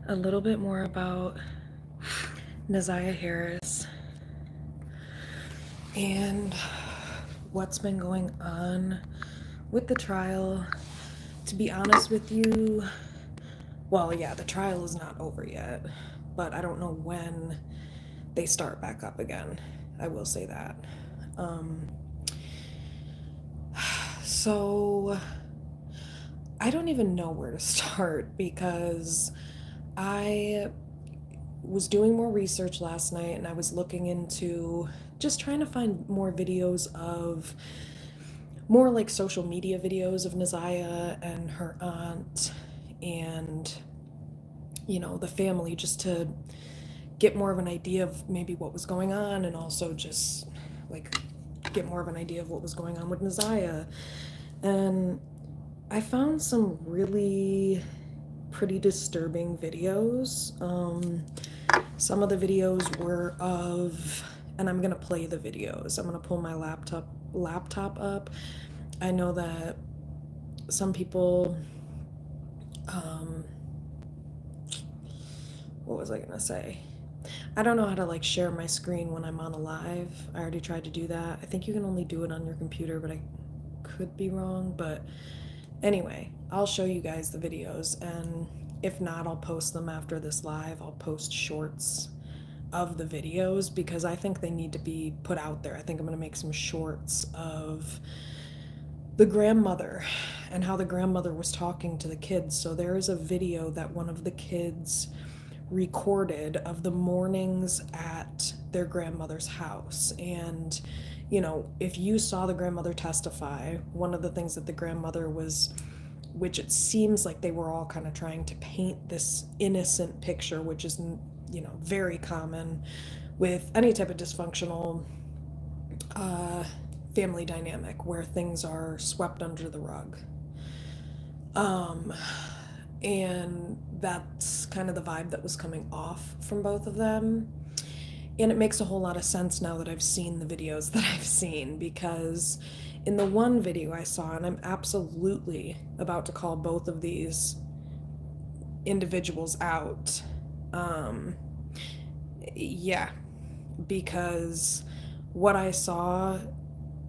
a little bit more about Naziyah Harris and what's been going on with the trial. To be honest with you, well, yeah, the trial is not over yet, but I don't know when they start back up again. I will say that. Um, so I don't even know where to start because I was doing more research last night and I was looking into just trying to find more videos of more like social media videos of Naziyah and her aunt and the family, just to get more of an idea of maybe what was going on, and also just like get more of an idea of what was going on with Naziyah. And I found some really pretty disturbing videos. Some of the videos were of, and I'm gonna play the videos. I'm gonna pull my laptop up. I know that some people, what was I gonna say? I don't know how to like share my screen when I'm on a live. I already tried to do that. I think you can only do it on your computer, but I could be wrong. But anyway, I'll show you guys the videos, and if not, I'll post them after this live. I'll post shorts of the videos because I think they need to be put out there. I think I'm going to make some shorts of the grandmother and how the grandmother was talking to the kids. So there is a video that one of the kids recorded of the mornings at their grandmother's house. And if you saw the grandmother testify, one of the things that the grandmother was, which it seems like they were all kind of trying to paint this innocent picture, which is very common with any type of dysfunctional family dynamic where things are swept under the rug. And that's kind of the vibe that was coming off from both of them. And it makes a whole lot of sense now that I've seen the videos that I've seen, because in the one video I saw, and I'm absolutely about to call both of these individuals out, yeah, because what I saw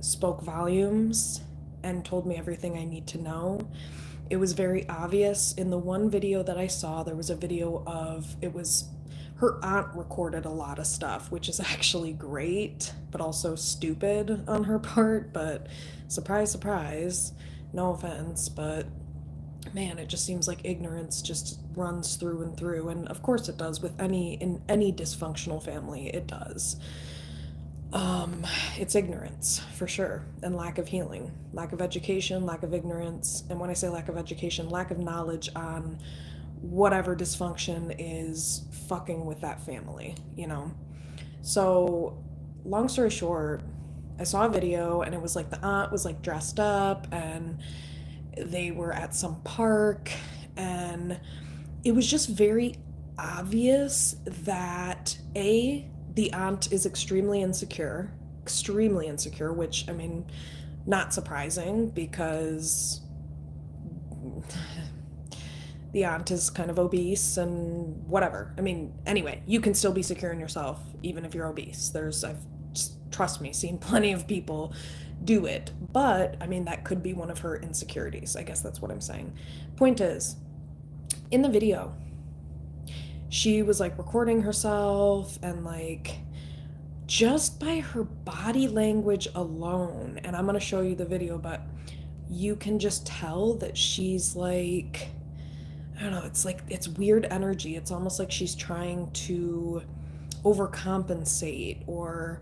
spoke volumes and told me everything I need to know. It was very obvious. In the one video that I saw, there was a video of, it was her aunt recorded a lot of stuff, which is actually great, but also stupid on her part. But surprise, surprise, no offense, but man, it just seems like ignorance just runs through and through. And of course it does with in any dysfunctional family, it does. It's ignorance for sure, and lack of healing, lack of education, lack of ignorance. And when I say lack of education, lack of knowledge on whatever dysfunction is fucking with that family. So, long story short, I saw a video and it was like the aunt was like dressed up and they were at some park, and it was just very obvious that the aunt is extremely insecure, which, I mean, not surprising because the aunt is kind of obese and whatever. I mean, anyway, you can still be secure in yourself even if you're obese. I've just, trust me, seen plenty of people do it. But I mean, that could be one of her insecurities. I guess that's what I'm saying. Point is, in the video, she was like recording herself, and like just by her body language alone, and I'm going to show you the video, but you can just tell that she's like, I don't know, it's like, it's weird energy. It's almost like she's trying to overcompensate or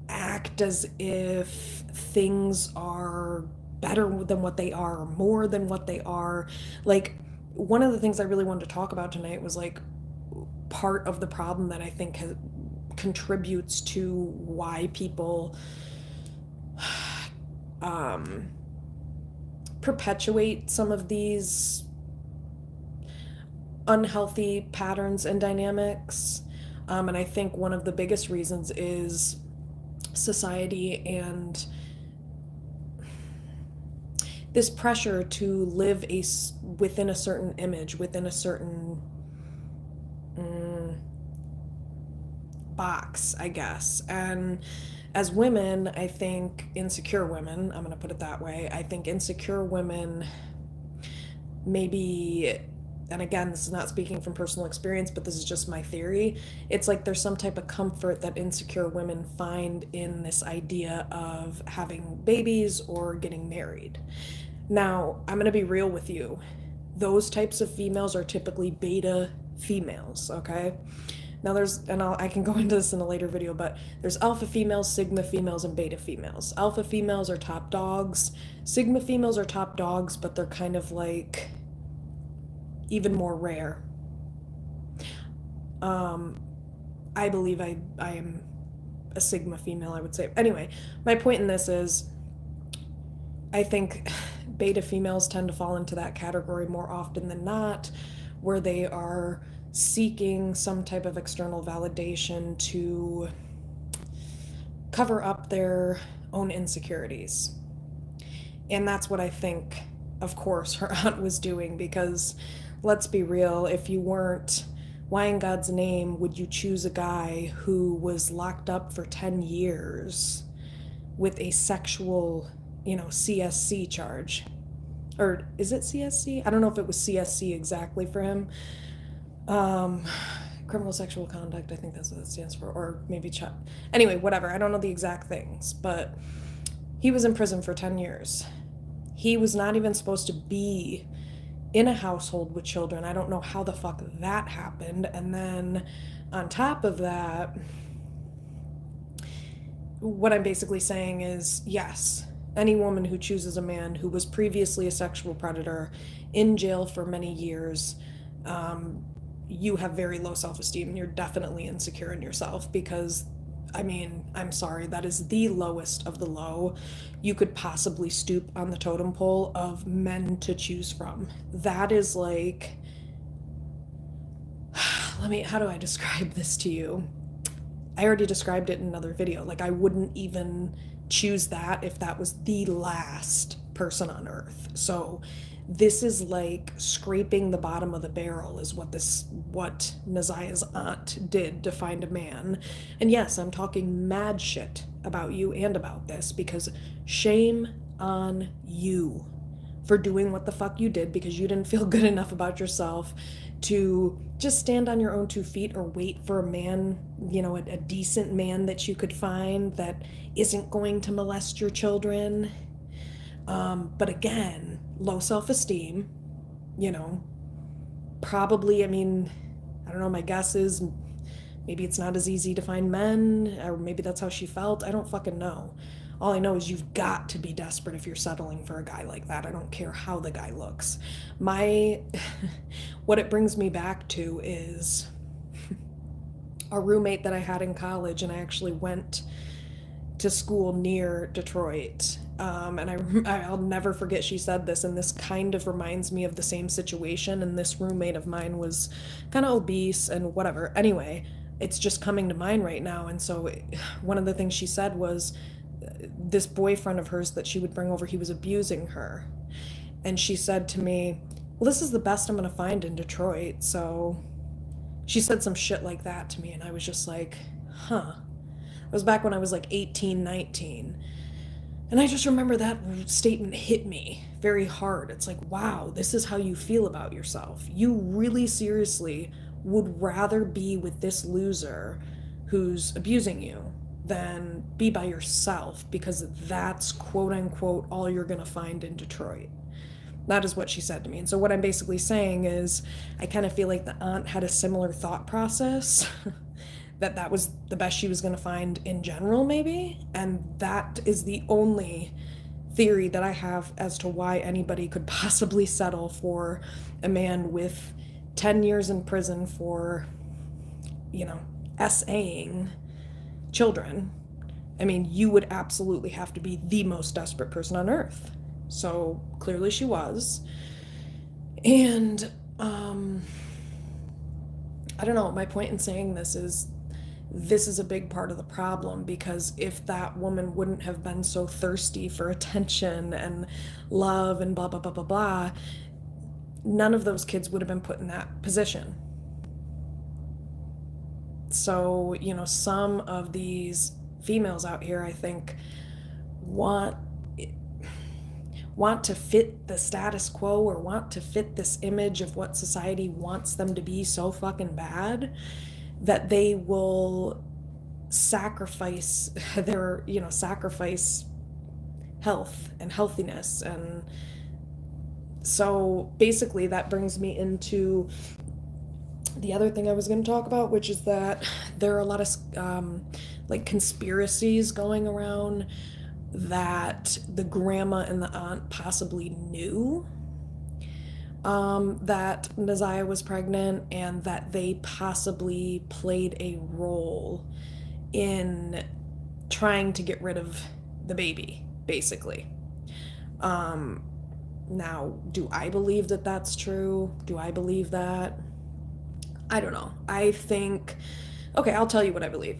act as if things are better than what they are or more than what they are. Like, one of the things I really wanted to talk about tonight was like part of the problem that I think contributes to why people perpetuate some of these unhealthy patterns and dynamics. And I think one of the biggest reasons is society, and this pressure to live within a certain image, within a certain box, I guess. And as women, I think insecure women, I'm going to put it that way, I think insecure women maybe, and again, this is not speaking from personal experience, but this is just my theory. It's like there's some type of comfort that insecure women find in this idea of having babies or getting married. Now, I'm going to be real with you. Those types of females are typically beta females, okay? Now I can go into this in a later video, but there's alpha females, sigma females, and beta females. Alpha females are top dogs. Sigma females are top dogs, but they're kind of like even more rare. I believe I am a sigma female, I would say. Anyway, my point in this is I think beta females tend to fall into that category more often than not, where they are seeking some type of external validation to cover up their own insecurities. And that's what I think, of course, her aunt was doing, because let's be real, if you weren't, why in God's name would you choose a guy who was locked up for 10 years with a sexual, CSC charge? Or is it CSC? I don't know if it was CSC exactly for him. Criminal sexual conduct, I think that's what it stands for, or maybe anyway, whatever, I don't know the exact things, but he was in prison for 10 years. He was not even supposed to be in a household with children. I don't know how the fuck that happened. And then on top of that, what I'm basically saying is, yes, any woman who chooses a man who was previously a sexual predator in jail for many years, you have very low self-esteem. You're definitely insecure in yourself, because I'm sorry, that is the lowest of the low you could possibly stoop on the totem pole of men to choose from. That is like, how do I describe this to you? I already described it in another video. Like, I wouldn't even choose that if that was the last person on earth. So this is like scraping the bottom of the barrel is what Naziyah's aunt did to find a man. And yes, I'm talking mad shit about you and about this, because shame on you for doing what the fuck you did, because you didn't feel good enough about yourself to just stand on your own 2 feet or wait for a man, a decent man that you could find that isn't going to molest your children. But again, low self-esteem, probably, I don't know, my guess is maybe it's not as easy to find men, or maybe that's how she felt. I don't fucking know. All I know is you've got to be desperate if you're settling for a guy like that. I don't care how the guy looks. What it brings me back to is a roommate that I had in college, and I actually went to school near Detroit. And I'll never forget she said this, and this kind of reminds me of the same situation. And this roommate of mine was kind of obese and whatever. Anyway, it's just coming to mind right now. And so one of the things she said was this boyfriend of hers that she would bring over, he was abusing her. And she said to me, well, this is the best I'm going to find in Detroit. So she said some shit like that to me, and I was just like, huh. It was back when I was like 18, 19. And I just remember that statement hit me very hard. It's like, wow, this is how you feel about yourself. You really seriously would rather be with this loser who's abusing you than be by yourself, because that's quote unquote all you're going to find in Detroit. That is what she said to me. And so what I'm basically saying is I kind of feel like the aunt had a similar thought process that was the best she was going to find in general, maybe. And that is the only theory that I have as to why anybody could possibly settle for a man with 10 years in prison for, SAing children. You would absolutely have to be the most desperate person on earth. So clearly she was. And I don't know, my point in saying this is this is a big part of the problem, because if that woman wouldn't have been so thirsty for attention and love and blah, blah, blah, blah, blah, none of those kids would have been put in that position. So, some of these females out here, I think, want to fit the status quo, or want to fit this image of what society wants them to be so fucking bad, that they will sacrifice sacrifice health and healthiness. And so basically that brings me into the other thing I was going to talk about, which is that there are a lot of conspiracies going around that the grandma and the aunt possibly knew that Naziyah was pregnant, and that they possibly played a role in trying to get rid of the baby, basically. Now, do I believe that that's true? Do I believe that? I don't know. Okay, I'll tell you what I believe.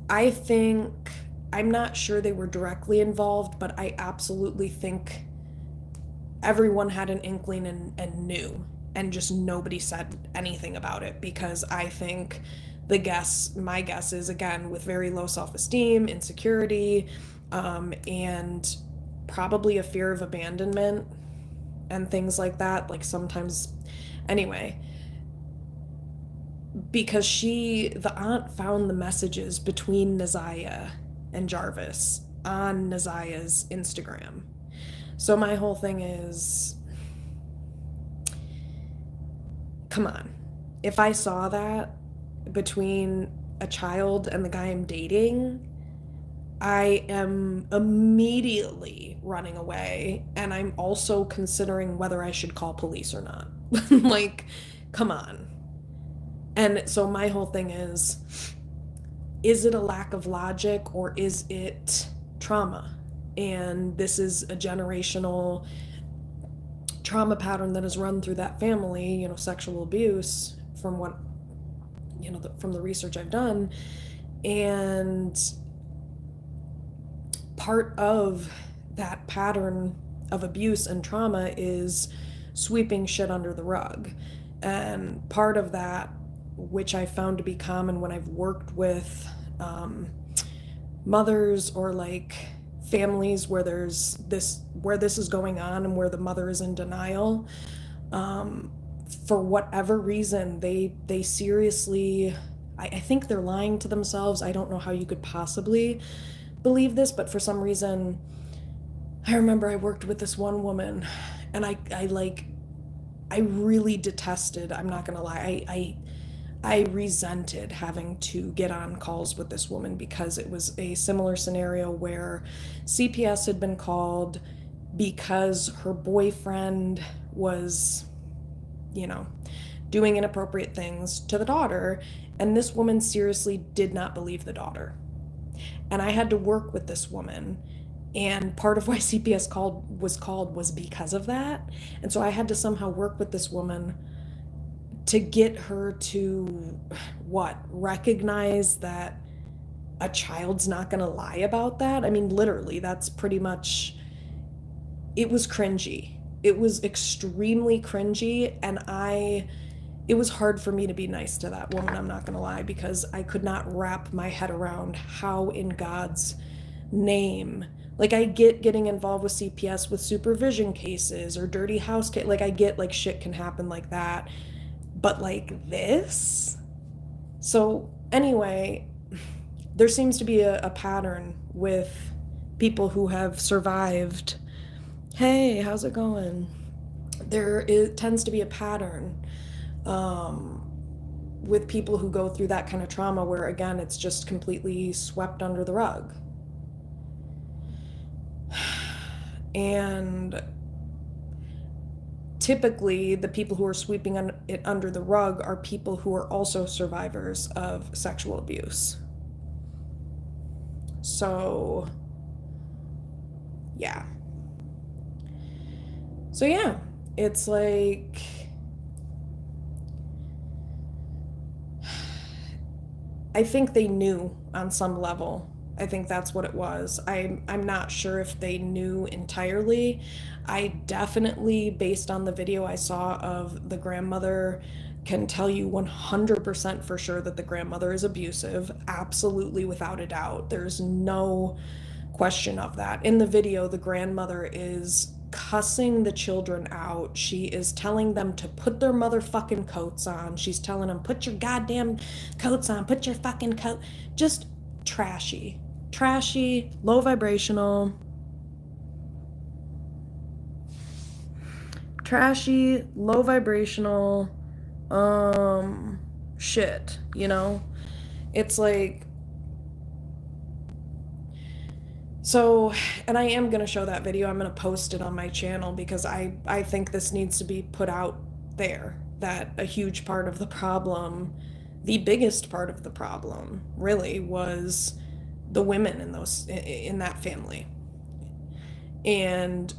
I'm not sure they were directly involved, but I absolutely think everyone had an inkling and knew, and just nobody said anything about it, because I think my guess is, again, with very low self-esteem, insecurity, and probably a fear of abandonment and things like that. Like, sometimes, anyway, because the aunt found the messages between Naziyah and Jarvis on Naziyah's Instagram. So my whole thing is, come on. If I saw that between a child and the guy I'm dating, I am immediately running away, and I'm also considering whether I should call police or not. Like, come on. And so my whole thing is it a lack of logic, or is it trauma? And this is a generational trauma pattern that has run through that family, sexual abuse, from what, from the research I've done. And part of that pattern of abuse and trauma is sweeping shit under the rug. And part of that, which I found to be common when I've worked with mothers, or families where this is going on, and where the mother is in denial, for whatever reason, they seriously, I think they're lying to themselves. I don't know how you could possibly believe this, but for some reason, I remember I worked with this one woman, and I really detested, I'm not gonna lie, I resented having to get on calls with this woman, because it was a similar scenario where CPS had been called because her boyfriend was, doing inappropriate things to the daughter, and this woman seriously did not believe the daughter. And I had to work with this woman, and part of why CPS was because of that. And so I had to somehow work with this woman to get her to recognize that a child's not going to lie about that. I mean, literally, that's pretty much, it was cringy. It was extremely cringy, and it was hard for me to be nice to that woman, I'm not going to lie, because I could not wrap my head around how in God's name, I get getting involved with CPS with supervision cases or dirty house I get shit can happen like that, but this? So anyway, there seems to be a pattern with people who have survived. Hey, how's it going? It tends to be a pattern with people who go through that kind of trauma, where, again, it's just completely swept under the rug. And typically, the people who are sweeping it under the rug are people who are also survivors of sexual abuse. So, yeah. So, yeah, it's I think they knew on some level. I think that's what it was. I'm not sure if they knew entirely. I definitely, based on the video I saw of the grandmother, can tell you 100% for sure that the grandmother is abusive. Absolutely, without a doubt. There's no question of that. In the video, the grandmother is cussing the children out. She is telling them to put their motherfucking coats on. She's telling them, put your goddamn coats on, put your fucking coat. Just trashy. Trashy, low vibrational. Trashy, low vibrational, shit, you know? It's like, so, and I am going to show that video. I'm going to post it on my channel because I think this needs to be put out there, that a huge part of the problem, the biggest part of the problem, really, was the women in that family and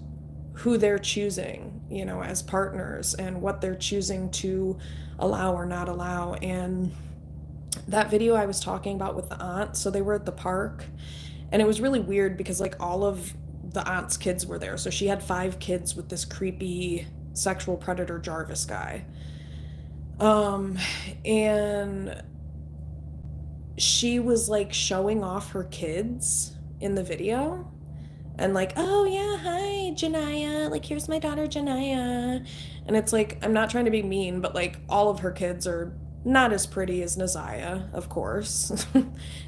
who they're choosing, you know, as partners and what they're choosing to allow or not allow. And that video I was talking about with the aunt, so they were at the park, and it was really weird because like all of the aunt's kids were there. So she had 5 kids with this creepy sexual predator Jarvis guy. And she was like showing off her kids in the video and like, oh yeah, hi Janiyah, like here's my daughter Janiyah. And it's like, I'm not trying to be mean, but like all of her kids are not as pretty as Naziyah, of course.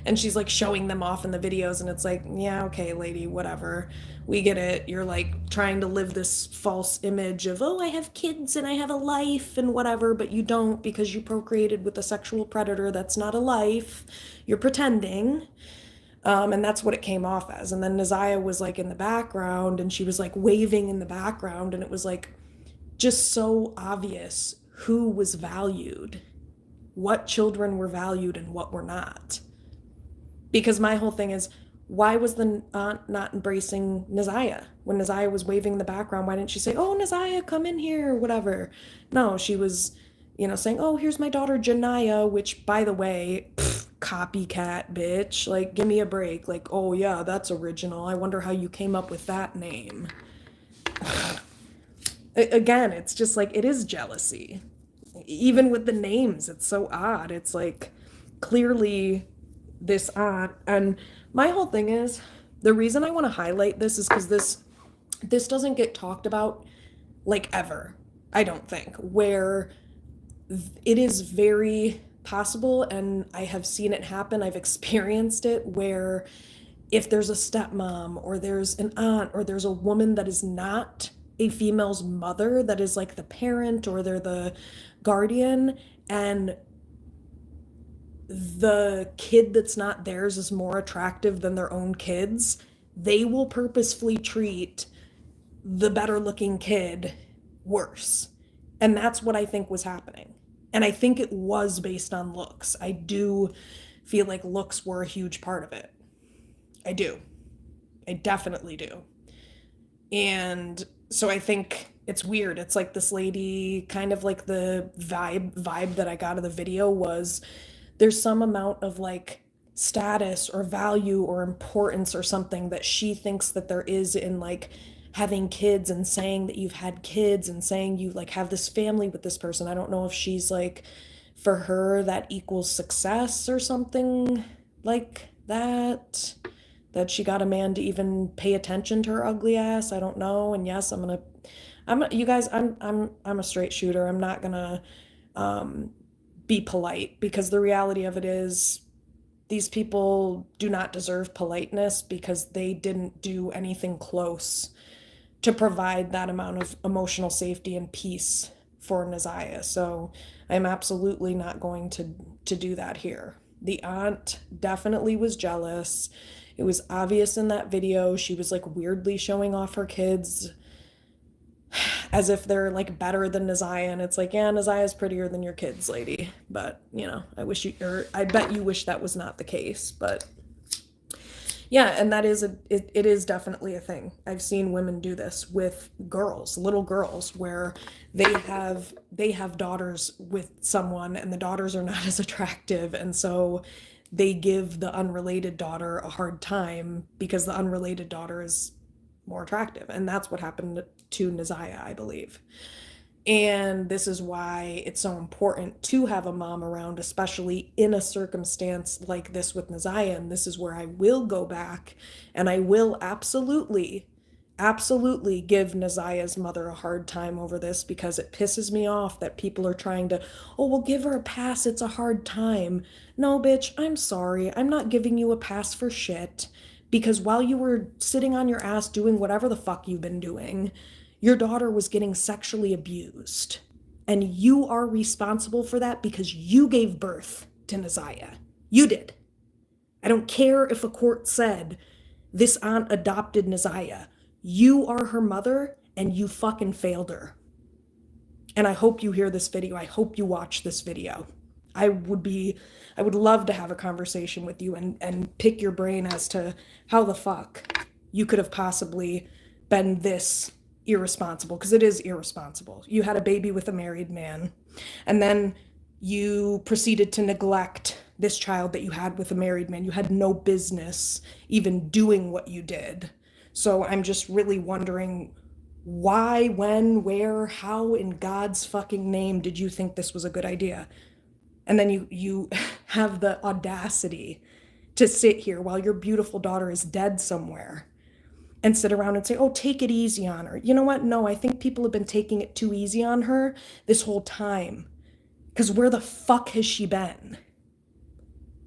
And she's like showing them off in the videos, and it's like, yeah, okay, lady, whatever. We get it. You're like trying to live this false image of, oh, I have kids and I have a life and whatever, but you don't because you procreated with a sexual predator. That's not a life. You're pretending. And that's what it came off as. And then Naziyah was like in the background and she was like waving in the background, and it was like just so obvious who was valued, what children were valued and what were not. Because my whole thing is, why was the aunt not embracing Naziyah? When Naziyah was waving in the background, why didn't she say, oh, Naziyah, come in here, or whatever? No, she was, you know, saying, oh, here's my daughter Janiyah, which, by the way, copycat bitch. Like, give me a break. Like, oh, yeah, that's original. I wonder how you came up with that name. Again, it's just like, it is jealousy. Even with the names, it's so odd. It's like, clearly this aunt. And my whole thing is, the reason I want to highlight this is because this doesn't get talked about like ever, I don't think, where it is very possible, and I have seen it happen, I've experienced it, where if there's a stepmom or there's an aunt or there's a woman that is not a female's mother, that is like the parent or they're the guardian, and the kid that's not theirs is more attractive than their own kids, they will purposefully treat the better looking kid worse. And that's what I think was happening. And I think it was based on looks. I do feel like looks were a huge part of it. I do. I definitely do. And so I think it's weird. It's like this lady, kind of like the vibe that I got of the video was, there's some amount of like status or value or importance or something that she thinks that there is in like having kids and saying that you've had kids and saying you like have this family with this person. I don't know if she's like, for her that equals success or something like that, that she got a man to even pay attention to her ugly ass. I don't know. And yes, you guys, I'm a straight shooter. I'm not gonna be polite, because the reality of it is these people do not deserve politeness because they didn't do anything close to provide that amount of emotional safety and peace for Naziyah. So I'm absolutely not going to do that here. The aunt definitely was jealous. It was obvious in that video. She was like weirdly showing off her kids as if they're like better than Naziyah, and it's like, yeah, Naziyah's prettier than your kids, lady. But you know, I bet you wish that was not the case. But yeah, and that is it is definitely a thing. I've seen women do this with girls, little girls, where they have daughters with someone and the daughters are not as attractive, and so they give the unrelated daughter a hard time because the unrelated daughter is more attractive. And that's what happened to Naziyah, I believe. And this is why it's so important to have a mom around, especially in a circumstance like this with Naziyah. And this is where I will go back and I will absolutely, absolutely give Naziyah's mother a hard time over this, because it pisses me off that people are trying to, oh, we'll give her a pass. It's a hard time. No, bitch, I'm sorry. I'm not giving you a pass for shit, because while you were sitting on your ass doing whatever the fuck you've been doing, your daughter was getting sexually abused. And you are responsible for that because you gave birth to Naziyah. You did. I don't care if a court said this aunt adopted Naziyah. You are her mother and you fucking failed her. And I hope you hear this video. I hope you watch this video. I would love to have a conversation with you and pick your brain as to how the fuck you could have possibly been this irresponsible, because it is irresponsible. You had a baby with a married man, and then you proceeded to neglect this child that you had with a married man. You had no business even doing what you did. So I'm just really wondering, why, when, where, how in God's fucking name did you think this was a good idea? And then you have the audacity to sit here while your beautiful daughter is dead somewhere and sit around and say, oh, take it easy on her. You know what? No, I think people have been taking it too easy on her this whole time. Because where the fuck has she been?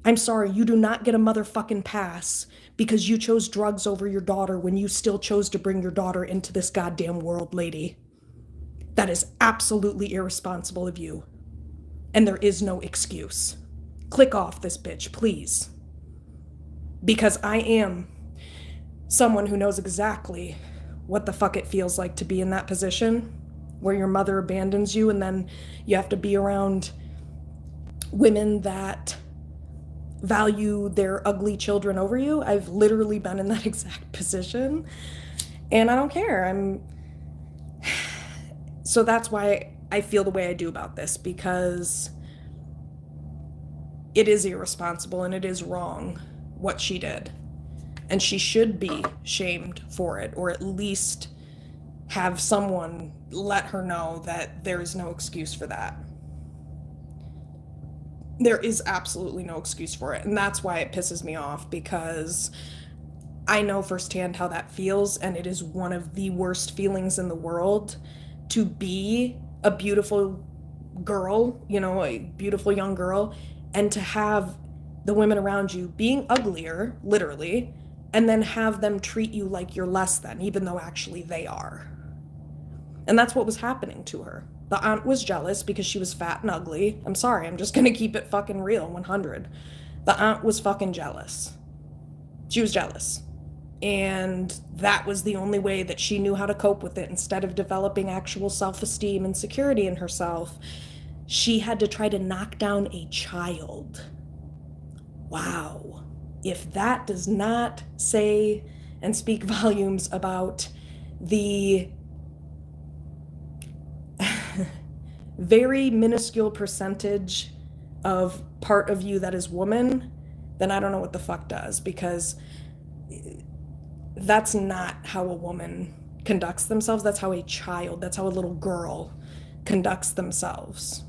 I'm sorry, you do not get a motherfucking pass because you chose drugs over your daughter when you still chose to bring your daughter into this goddamn world, lady. That is absolutely irresponsible of you. And there is no excuse. Click off this bitch, please. Because I am someone who knows exactly what the fuck it feels like to be in that position where your mother abandons you and then you have to be around women that value their ugly children over you. I've literally been in that exact position and I don't care. So that's why I feel the way I do about this, because it is irresponsible and it is wrong what she did. And she should be shamed for it, or at least have someone let her know that there is no excuse for that. There is absolutely no excuse for it. And that's why it pisses me off, because I know firsthand how that feels. And it is one of the worst feelings in the world to be a beautiful girl, you know, a beautiful young girl, and to have the women around you being uglier, literally, and then have them treat you like you're less than, even though actually they are. And that's what was happening to her. The aunt was jealous because she was fat and ugly. I'm sorry, I'm just gonna keep it fucking real, 100. The aunt was fucking jealous. She was jealous. And that was the only way that she knew how to cope with it. Instead of developing actual self-esteem and security in herself, she had to try to knock down a child. Wow. If that does not say and speak volumes about the very minuscule percentage of part of you that is woman, then I don't know what the fuck does, because that's not how a woman conducts themselves. That's how a child, that's how a little girl conducts themselves.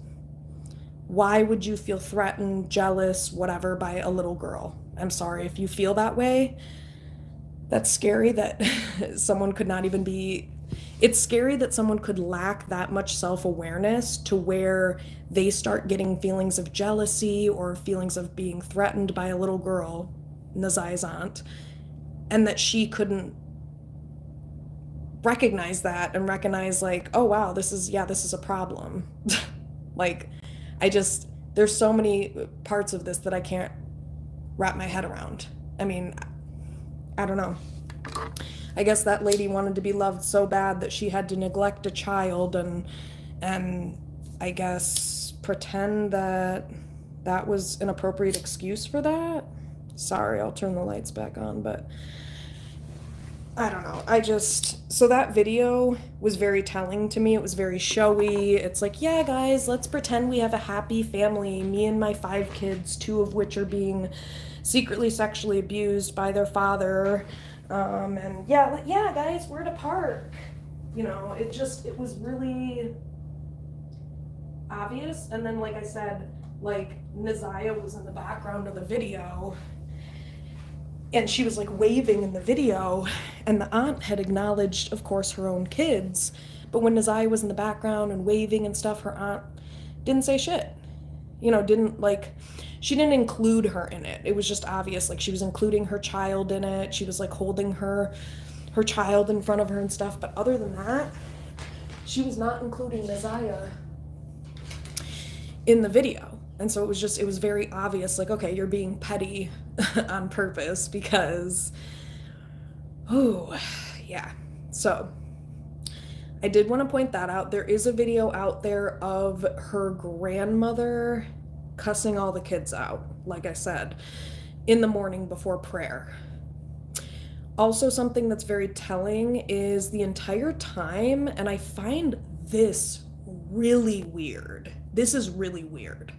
Why would you feel threatened, jealous, whatever, by a little girl? I'm sorry if you feel that way. That's scary that someone could not even be... It's scary that someone could lack that much self-awareness to where they start getting feelings of jealousy or feelings of being threatened by a little girl, Naziyah's aunt, and that she couldn't recognize that and recognize, like, oh wow, this is a problem. Like, there's so many parts of this that I can't wrap my head around. I mean, I don't know. I guess that lady wanted to be loved so bad that she had to neglect a child and I guess pretend that that was an appropriate excuse for that. Sorry, I'll turn the lights back on, but I don't know. So that video was very telling to me. It was very showy. It's like, yeah, guys, let's pretend we have a happy family. Me and my 5 kids, 2 of which are being secretly sexually abused by their father. And yeah, guys, we're at a park. It was really obvious. And then, like I said, like Naziyah was in the background of the video, and she was like waving in the video, and the aunt had acknowledged, of course, her own kids. But when Naziyah was in the background and waving and stuff, her aunt didn't say shit. She didn't include her in it. It was just obvious, like she was including her child in it. She was like holding her child in front of her and stuff. But other than that, she was not including Naziyah in the video. And so it was very obvious, like, okay, you're being petty on purpose because, oh, yeah. So I did want to point that out. There is a video out there of her grandmother cussing all the kids out, like I said, in the morning before prayer. Also, something that's very telling is the entire time, and I find this really weird. This is really weird.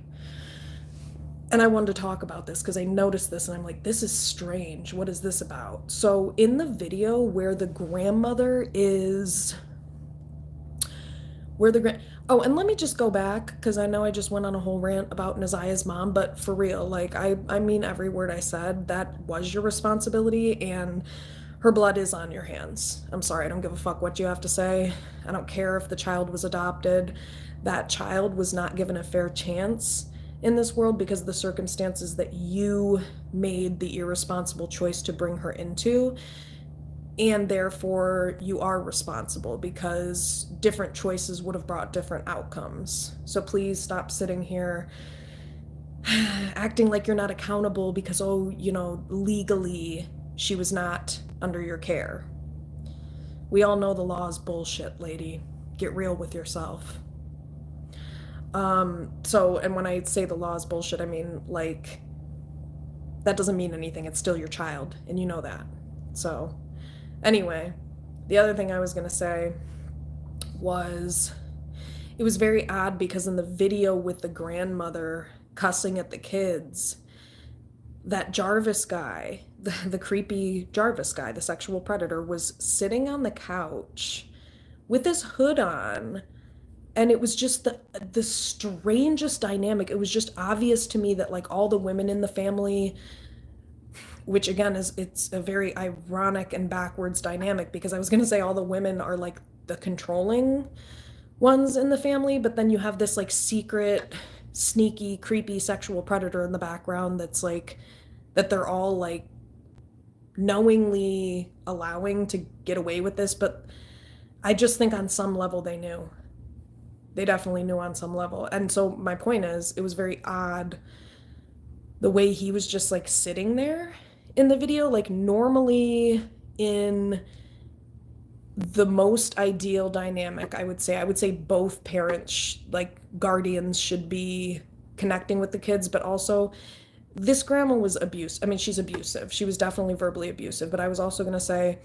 And I wanted to talk about this because I noticed this and I'm like, this is strange. What is this about? So in the video where the grandmother is, oh, and let me just go back because I know I just went on a whole rant about Naziyah's mom, but for real, like I mean every word I said. That was your responsibility, and her blood is on your hands. I'm sorry, I don't give a fuck what you have to say. I don't care if the child was adopted. That child was not given a fair chance in this world because of the circumstances that you made the irresponsible choice to bring her into, and therefore you are responsible because different choices would have brought different outcomes. So please stop sitting here acting like you're not accountable because, legally she was not under your care. We all know the law is bullshit, lady. Get real with yourself. And when I say the law is bullshit, I mean, like, that doesn't mean anything. It's still your child, and you know that. So, anyway, the other thing I was going to say was it was very odd because in the video with the grandmother cussing at the kids, that Jarvis guy, the creepy Jarvis guy, the sexual predator, was sitting on the couch with his hood on. And it was just the strangest dynamic. It was just obvious to me that like all the women in the family, which again it's a very ironic and backwards dynamic because I was going to say all the women are like the controlling ones in the family, but then you have this like secret, sneaky, creepy sexual predator in the background that's like, that they're all like knowingly allowing to get away with this. But I just think on some level they knew. They definitely knew on some level. And so my point is, it was very odd the way he was just like sitting there in the video. Like normally in the most ideal dynamic, I would say both parents, like guardians, should be connecting with the kids, but also this grandma was abused. I mean, she's abusive. She was definitely verbally abusive, but I was also going to say,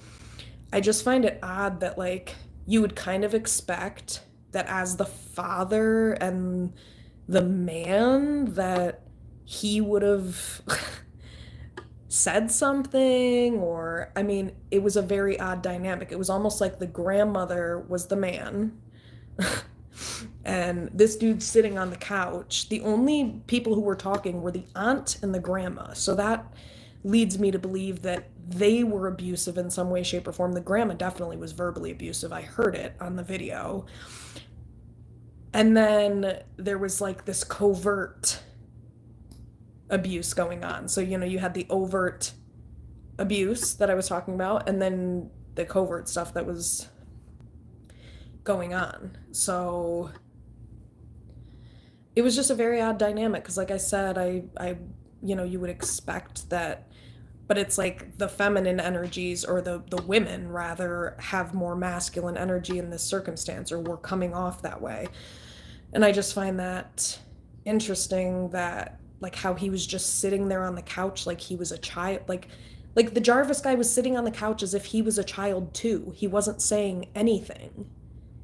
I just find it odd that like you would kind of expect that as the father and the man that he would have said something, or I mean, it was a very odd dynamic. It was almost like the grandmother was the man and this dude sitting on the couch. The only people who were talking were the aunt and the grandma. So that leads me to believe that they were abusive in some way, shape, or form. The grandma definitely was verbally abusive. I heard it on the video. And then there was like this covert abuse going on. So, you had the overt abuse that I was talking about, and then the covert stuff that was going on. So it was just a very odd dynamic because, like I said, I you would expect that, but it's like the feminine energies, or the women rather, have more masculine energy in this circumstance, or were coming off that way. And I just find that interesting, that like how he was just sitting there on the couch like he was a child. Like Like, the Jarvis guy was sitting on the couch as if he was a child too. He wasn't saying anything.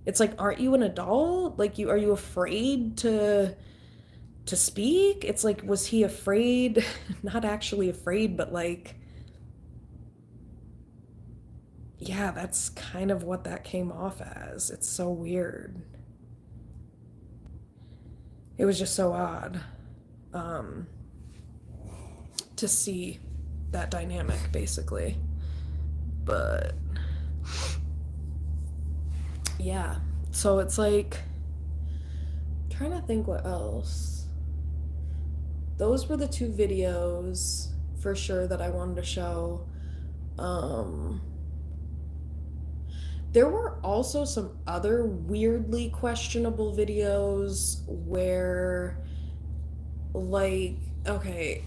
It's like, aren't you an adult? Like, are you afraid to speak? It's like, was he afraid? Not actually afraid, but like, yeah, that's kind of what that came off as. It's so weird. It was just so odd um, to see that dynamic, basically. But yeah, so it's like, trying to think what else. Those were the two videos for sure that I wanted to show. Um, there were also some other weirdly questionable videos where, like, okay,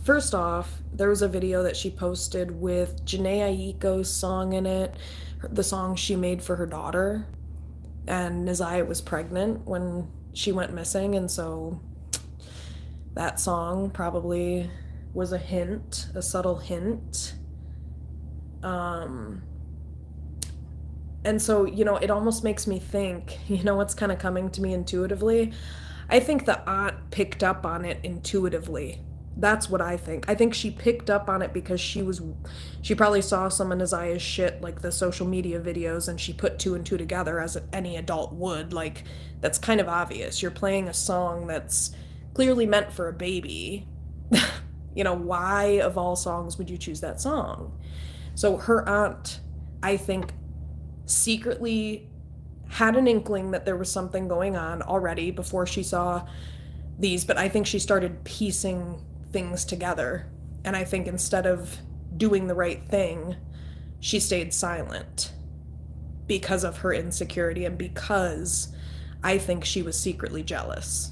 first off, there was a video that she posted with Janae Aiko's song in it, the song she made for her daughter. And Naziyah was pregnant when she went missing, and so that song probably was a hint, a subtle hint. Um, and so, it almost makes me think, what's kind of coming to me intuitively? I think the aunt picked up on it intuitively. That's what I think. I think she picked up on it because she probably saw some of Naziyah's shit, like the social media videos, and she put two and two together as any adult would. Like, that's kind of obvious. You're playing a song that's clearly meant for a baby. Why of all songs would you choose that song? So her aunt, I think, secretly had an inkling that there was something going on already before she saw these, but I think she started piecing things together. And I think instead of doing the right thing, she stayed silent because of her insecurity and because I think she was secretly jealous.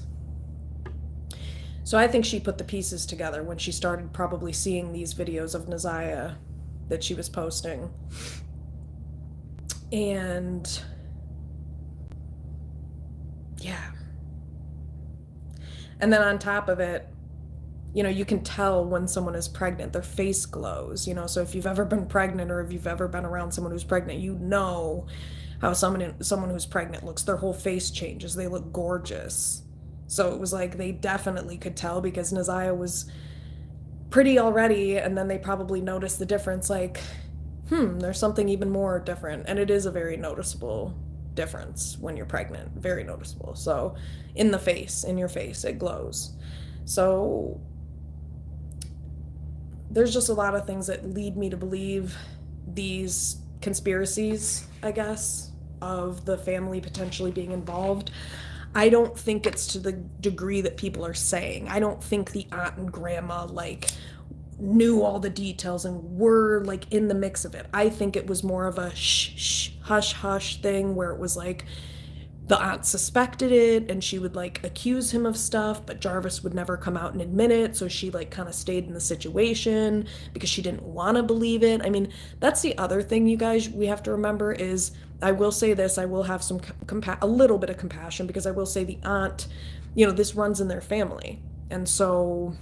So I think she put the pieces together when she started probably seeing these videos of Naziyah that she was posting. And yeah. And then on top of it, you can tell when someone is pregnant, their face glows, so if you've ever been pregnant or if you've ever been around someone who's pregnant, how someone who's pregnant looks. Their whole face changes. They look gorgeous. So it was like they definitely could tell because Naziyah was pretty already, and then they probably noticed the difference, like, there's something even more different. And it is a very noticeable difference when you're pregnant. Very noticeable. So in your face, it glows. So there's just a lot of things that lead me to believe these conspiracies, I guess, of the family potentially being involved. I don't think it's to the degree that people are saying. I don't think the aunt and grandma, like, knew all the details and were, like, in the mix of it. I think it was more of a shh, hush, hush thing where it was like the aunt suspected it and she would, like, accuse him of stuff, but Jarvis would never come out and admit it, so she, like, kind of stayed in the situation because she didn't want to believe it. I mean, that's the other thing, you guys, we have to remember is, I will say this, I will have some a little bit of compassion, because I will say the aunt, this runs in their family, and so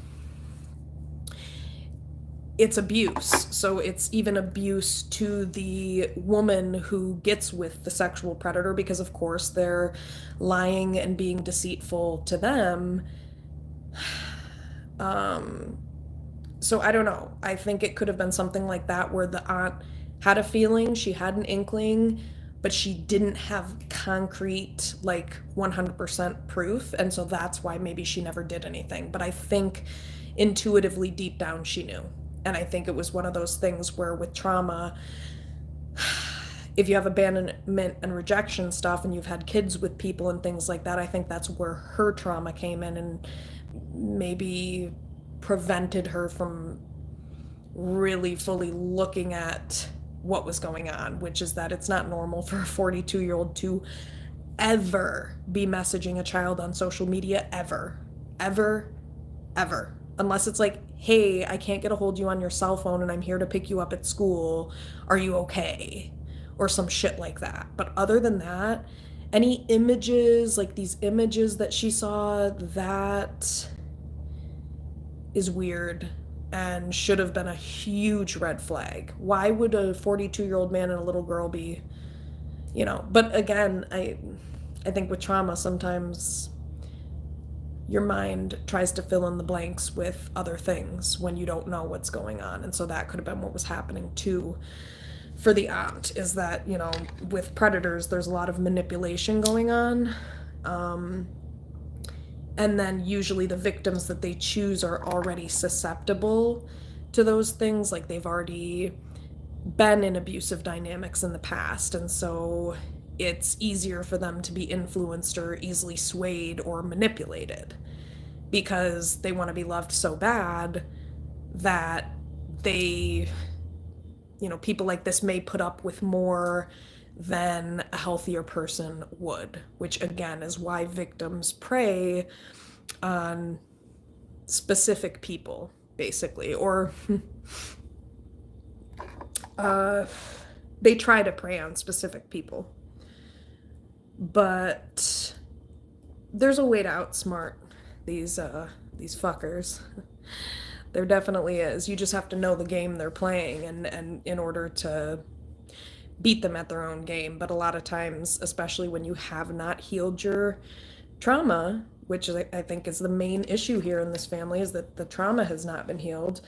it's abuse. So it's even abuse to the woman who gets with the sexual predator, because of course they're lying and being deceitful to them. So I don't know. I think it could have been something like that where the aunt had a feeling, she had an inkling, but she didn't have concrete, like, 100% proof. And so that's why maybe she never did anything. But I think intuitively, deep down, she knew. And I think it was one of those things where with trauma, if you have abandonment and rejection stuff and you've had kids with people and things like that, I think that's where her trauma came in and maybe prevented her from really fully looking at what was going on, which is that it's not normal for a 42-year-old to ever be messaging a child on social media, ever, ever, ever. Unless it's like, hey, I can't get a hold of you on your cell phone and I'm here to pick you up at school. Are you okay? Or some shit like that. But other than that, any images, like these images that she saw, that is weird. and should have been a huge red flag. Why would a 42-year-old man and a little girl be, but again, I think with trauma sometimes your mind tries to fill in the blanks with other things when you don't know what's going on. And so that could have been what was happening too for the aunt, is that, with predators, there's a lot of manipulation going on. And then usually the victims that they choose are already susceptible to those things. Like they've already been in abusive dynamics in the past. And so it's easier for them to be influenced or easily swayed or manipulated because they want to be loved so bad that they, people like this may put up with more than a healthier person would, which again is why victims prey on specific people, basically, or they try to prey on specific people. But there's a way to outsmart these fuckers. There definitely is. You just have to know the game they're playing and in order to beat them at their own game. But a lot of times, especially when you have not healed your trauma, which I think is the main issue here in this family, is that the trauma has not been healed,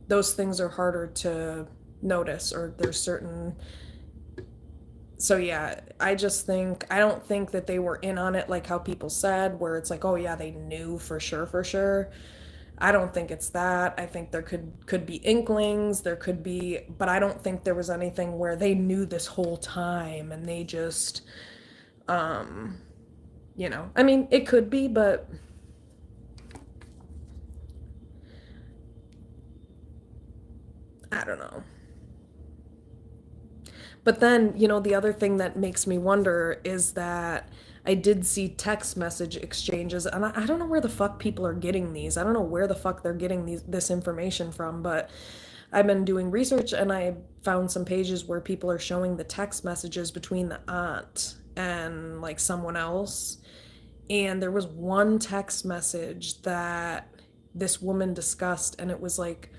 those things are harder to notice, or there's certain. So yeah, I don't think that they were in on it like how people said, where it's like, oh yeah, they knew for sure. I don't think it's that. I think there could be inklings, but I don't think there was anything where they knew this whole time and they just, I mean, it could be, but I don't know. But then, the other thing that makes me wonder is that I did see text message exchanges, and I don't know where the fuck people are getting these. I don't know where the fuck they're getting this information from, but I've been doing research and I found some pages where people are showing the text messages between the aunt and like someone else. And there was one text message that this woman discussed, and it was like,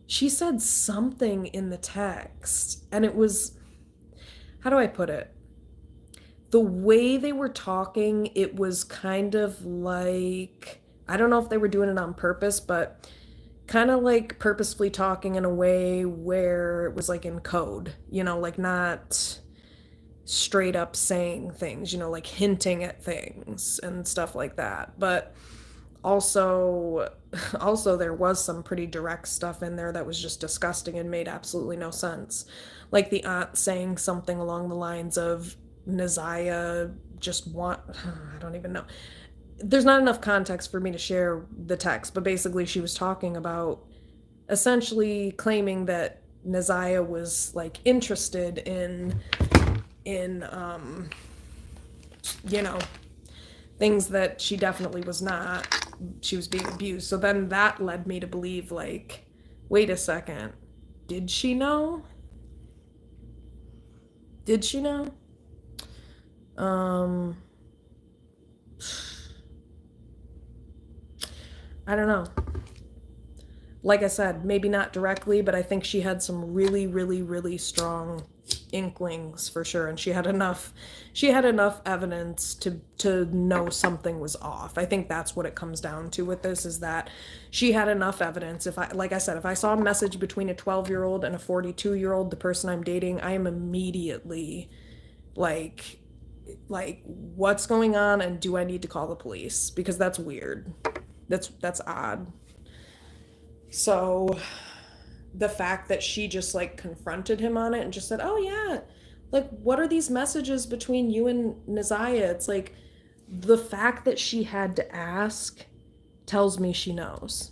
she said something in the text, and it was, how do I put it? The way they were talking, it was kind of like, I don't know if they were doing it on purpose, but kind of like purposefully talking in a way where it was like in code, like not straight up saying things, like hinting at things and stuff like that. But also there was some pretty direct stuff in there that was just disgusting and made absolutely no sense. Like the aunt saying something along the lines of, Naziyah I don't even know. There's not enough context for me to share the text, but basically she was talking about essentially claiming that Naziyah was like interested in things that she definitely was not. She was being abused. So then that led me to believe, like, wait a second, did she know? I don't know. Like I said, maybe not directly, but I think she had some really, really, really strong inklings for sure, and she had enough evidence to know something was off. I think that's what it comes down to with this, is that she had enough evidence. Like I said, if I saw a message between a 12-year-old and a 42-year-old, the person I'm dating, I am immediately like what's going on, and do I need to call the police? Because that's weird. That's odd. So the fact that she just like confronted him on it and just said, oh yeah, like, what are these messages between you and Naziyah? It's like, the fact that she had to ask tells me she knows.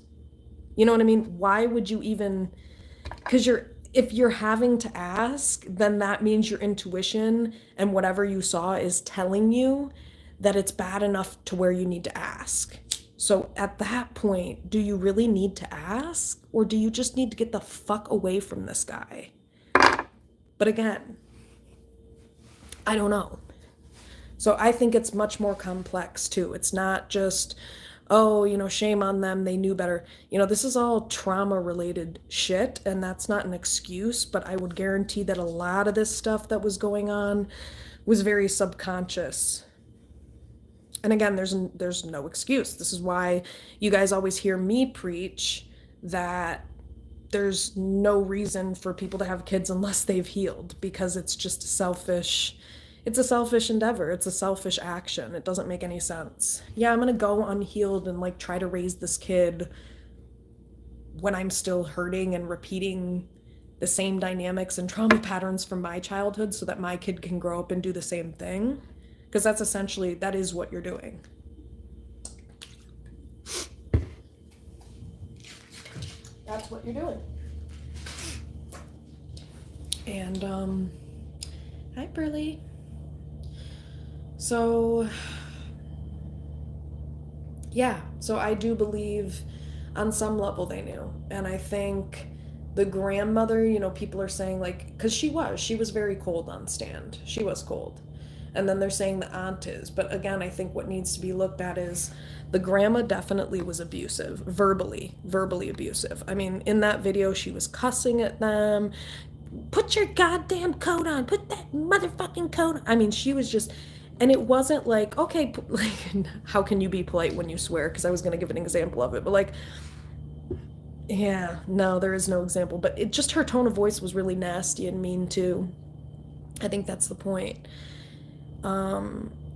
You know what I mean? Why would you even, because if you're having to ask, then that means your intuition and whatever you saw is telling you that it's bad enough to where you need to ask. So at that point, do you really need to ask? Or do you just need to get the fuck away from this guy? But again, I don't know. So I think it's much more complex too. It's not just oh, shame on them, they knew better. This is all trauma related shit, and that's not an excuse, but I would guarantee that a lot of this stuff that was going on was very subconscious. And again, there's no excuse. This is why you guys always hear me preach that there's no reason for people to have kids unless they've healed, because it's a selfish endeavor. It's a selfish action. It doesn't make any sense. Yeah, I'm gonna go unhealed and like try to raise this kid when I'm still hurting and repeating the same dynamics and trauma patterns from my childhood so that my kid can grow up and do the same thing. Because that is what you're doing. That's what you're doing. And, hi, Burley. So, yeah, so I do believe on some level they knew. And I think the grandmother, people are saying, like, because she was very cold on stand. She was cold. And then they're saying the aunt is. But again, I think what needs to be looked at is the grandma definitely was abusive, verbally abusive. I mean, in that video, she was cussing at them. Put your goddamn coat on. Put that motherfucking coat on. I mean, she was just, and it wasn't like, okay, like, how can you be polite when you swear? Because I was going to give an example of it. But like, yeah, no, there is no example. But it just, her tone of voice was really nasty and mean too. I think that's the point.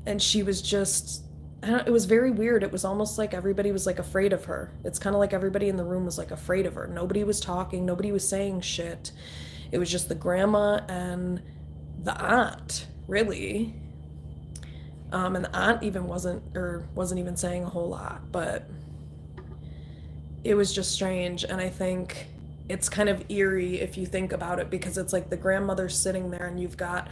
And she was just, it was very weird. It was almost like everybody was like afraid of her. It's kind of like everybody in the room was like afraid of her. Nobody was talking, nobody was saying shit. It was just the grandma and the aunt, really. And the aunt even wasn't even saying a whole lot, but it was just strange. And I think it's kind of eerie if you think about it, because it's like the grandmother's sitting there and you've got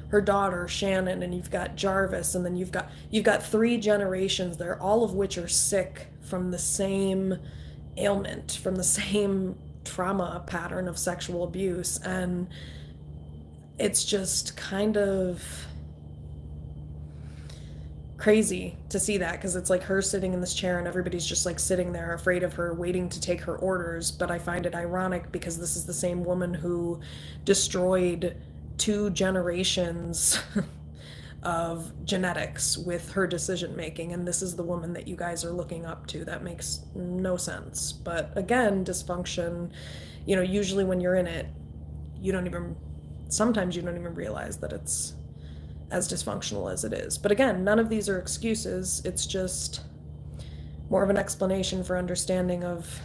her daughter Shannon and you've got Jarvis, and then you've got 3 generations there, all of which are sick from the same ailment, from the same trauma pattern of sexual abuse. And it's just kind of crazy to see that, because it's like her sitting in this chair and everybody's just like sitting there afraid of her, waiting to take her orders. But I find it ironic because this is the same woman who destroyed 2 generations of genetics with her decision making, and this is the woman that you guys are looking up to. That makes no sense. But again, dysfunction, usually when you're in it, sometimes you don't even realize that it's as dysfunctional as it is. But again, none of these are excuses. It's just more of an explanation for understanding of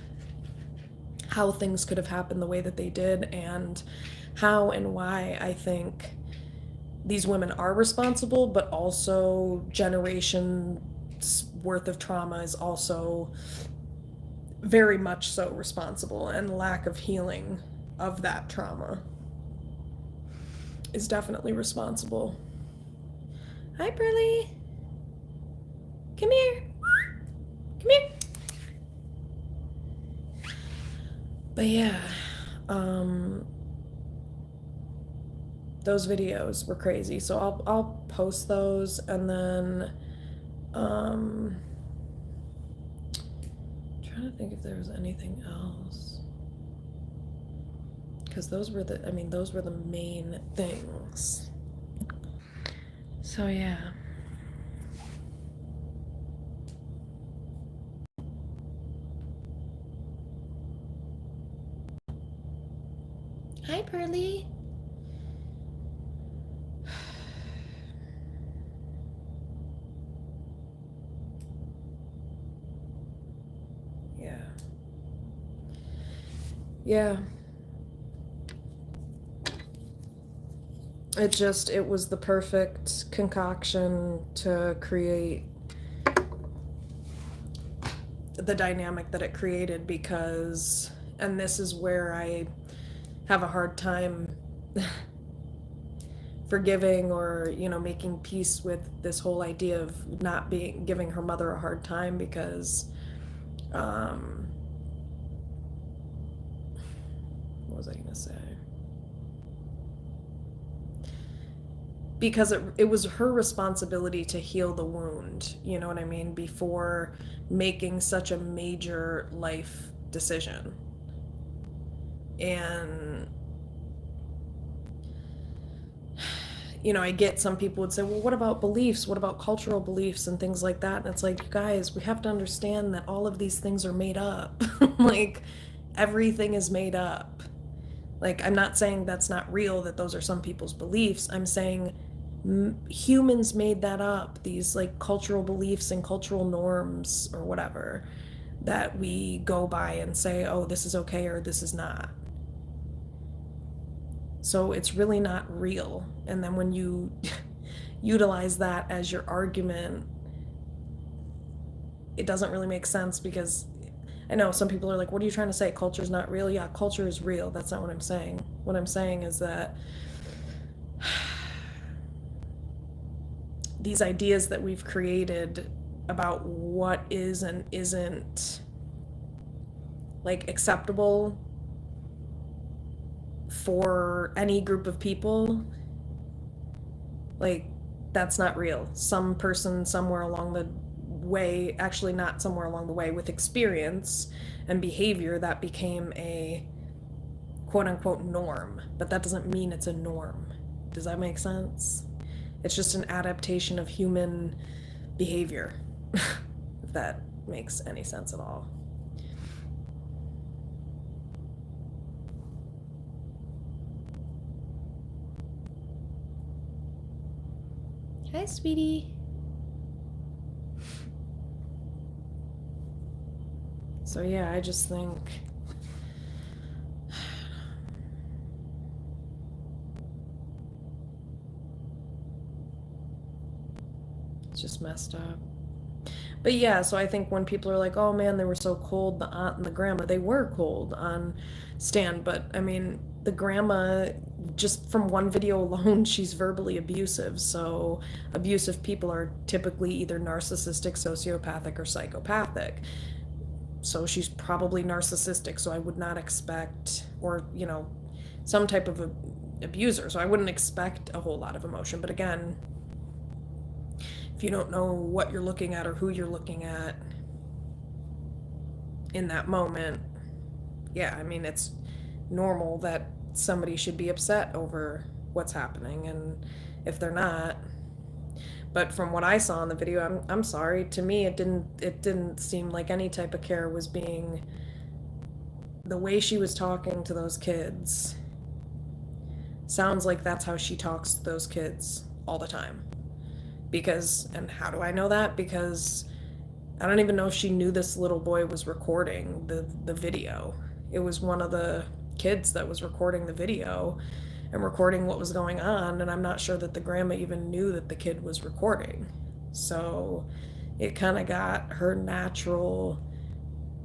how things could have happened the way that they did, and how and why I think these women are responsible, but also generations worth of trauma is also very much so responsible, and lack of healing of that trauma is definitely responsible. Hi, Burley. Come here. Come here. But yeah, those videos were crazy. So I'll post those, and then trying to think if there was anything else, because those were the main things. So yeah. Hi, Pearly. Yeah. Yeah. It was the perfect concoction to create the dynamic that it created, because, and this is where I have a hard time forgiving or making peace with this whole idea of not giving her mother a hard time, because what was I gonna say? because it was her responsibility to heal the wound, you know what I mean, before making such a major life decision. And you know, I get some people would say, well, what about beliefs? What about cultural beliefs and things like that? And it's like, you guys, we have to understand that all of these things are made up. Like, everything is made up. Like, I'm not saying that's not real, that those are some people's beliefs. I'm saying humans made that up. These, like, cultural beliefs and cultural norms or whatever that we go by and say, oh, this is okay or this is not. So it's really not real. And then when you utilize that as your argument, it doesn't really make sense, because I know some people are like, what are you trying to say? Culture's not real? Yeah, culture is real. That's not what I'm saying. What I'm saying is that these ideas that we've created about what is and isn't, like, acceptable for any group of people, like, that's not real. Some person somewhere along the way, actually not somewhere along the way, with experience and behavior, that became a quote unquote norm, but that doesn't mean it's a norm. Does that make sense? It's just an adaptation of human behavior, if that makes any sense at all. Hi, sweetie. So yeah, I just think it's just messed up. But yeah, so I think when people are like, oh man, they were so cold, the aunt and the grandma, they were cold on Stan. But I mean, the grandma, just from one video alone, she's verbally abusive. So abusive people are typically either narcissistic, sociopathic, or psychopathic. So she's probably narcissistic. So I would not expect, or, you know, some type of abuser. So I wouldn't expect a whole lot of emotion. But again, if you don't know what you're looking at or who you're looking at in that moment, yeah, I mean, it's normal that somebody should be upset over what's happening, and if they're not. But from what I saw in the video, I'm sorry, to me it didn't seem like any type of care was being, the way she was talking to those kids sounds like that's how she talks to those kids all the time. Because, and how do I know that? Because I don't even know if she knew this little boy was recording the video. It was one of the kids that was recording the video and recording what was going on, and I'm not sure that the grandma even knew that the kid was recording. So it kind of got her natural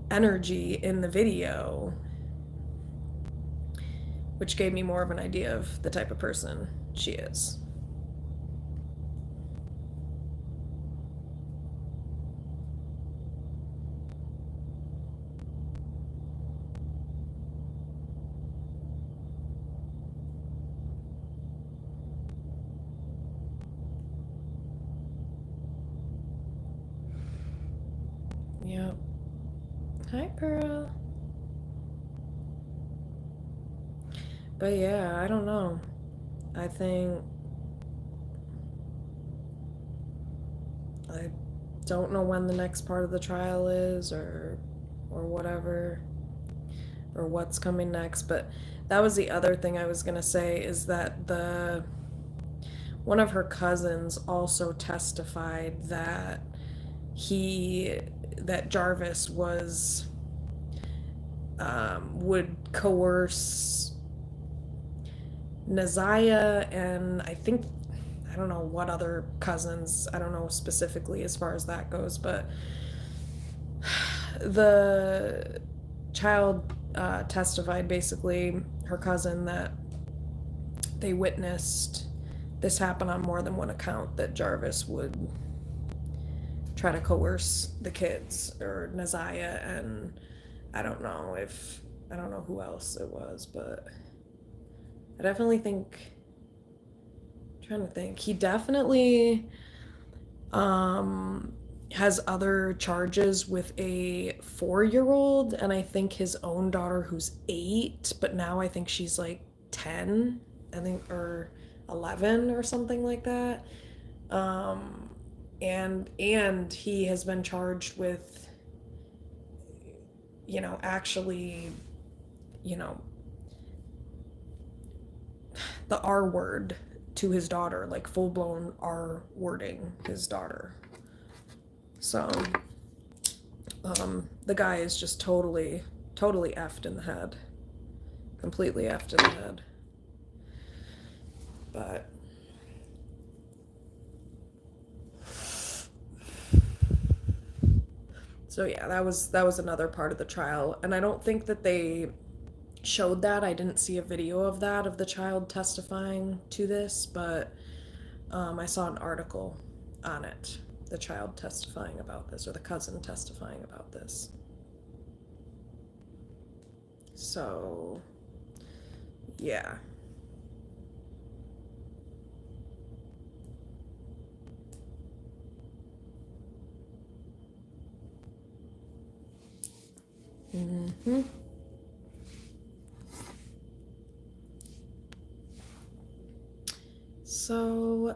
energy in the video, which gave me more of an idea of the type of person she is. Yep. Hi, Pearl. But yeah, I don't know. I think I don't know when the next part of the trial is, or whatever, or what's coming next. But that was the other thing I was gonna say, is that the one of her cousins also testified that Jarvis was would coerce Naziyah, and I don't know what other cousins, I don't know specifically as far as that goes, but the child testified, basically, her cousin, that they witnessed this happen on more than one account, that Jarvis would try to coerce the kids, or Naziyah, and I don't know who else it was, but I definitely think trying to think. He definitely has other charges with a 4-year-old, and I think his own daughter who's 8, but now I think she's like 10, I think, or 11 or something like that. Um, and he has been charged with, actually, you know, the R word to his daughter, like full blown R wording his daughter. So, the guy is just totally, totally effed in the head. Completely effed in the head. But so yeah, that was another part of the trial, and I don't think that they showed that. I didn't see a video of that, of the child testifying to this, but I saw an article on it. The child testifying about this, or the cousin testifying about this. So, yeah. Mm-hmm. So,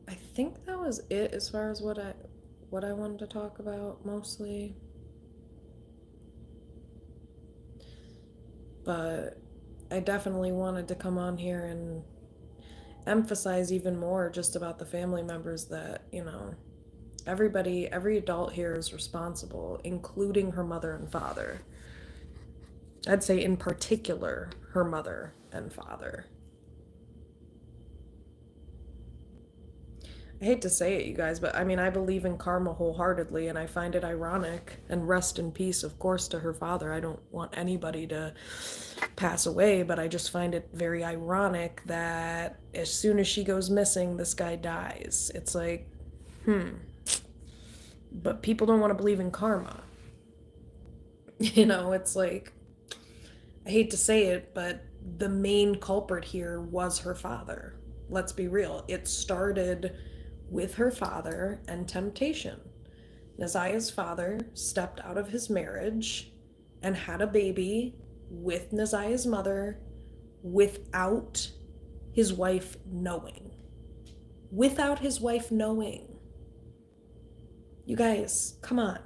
I think that was it as far as what I wanted to talk about mostly. But I definitely wanted to come on here and emphasize even more just about the family members that, everybody, every adult here is responsible, including her mother and father. I'd say in particular, her mother and father. I hate to say it, you guys, but I mean, I believe in karma wholeheartedly, and I find it ironic, and rest in peace, of course, to her father. I don't want anybody to pass away, but I just find it very ironic that as soon as she goes missing, this guy dies. It's like, but people don't want to believe in karma. It's like, I hate to say it, but the main culprit here was her father. Let's be real. It started with her father and temptation. Naziyah's father stepped out of his marriage and had a baby with Naziyah's mother without his wife knowing. Without his wife knowing. You guys, come on.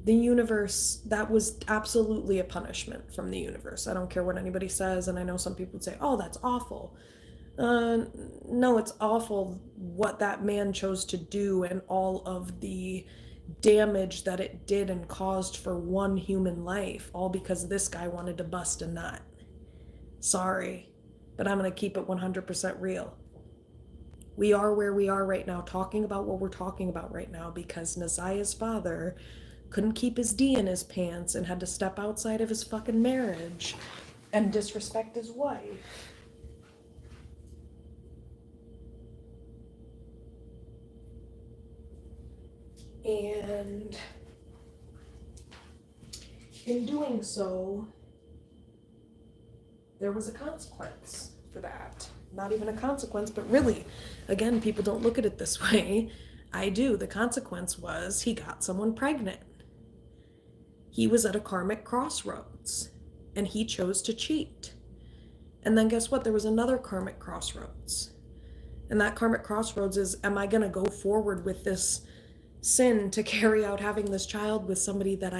The universe, that was absolutely a punishment from the universe. I don't care what anybody says, and I know some people would say, oh, that's awful. No, it's awful what that man chose to do and all of the damage that it did and caused for one human life, all because this guy wanted to bust a nut. Sorry, but I'm going to keep it 100% real. We are where we are right now, talking about what we're talking about right now, because Naziyah's father couldn't keep his D in his pants and had to step outside of his fucking marriage and disrespect his wife. And in doing so, there was a consequence for that. Not even a consequence, but really, again, people don't look at it this way. I do. The consequence was he got someone pregnant. He was at a karmic crossroads, and he chose to cheat. And then guess what? There was another karmic crossroads. And that karmic crossroads is, am I going to go forward with this sin to carry out having this child with somebody that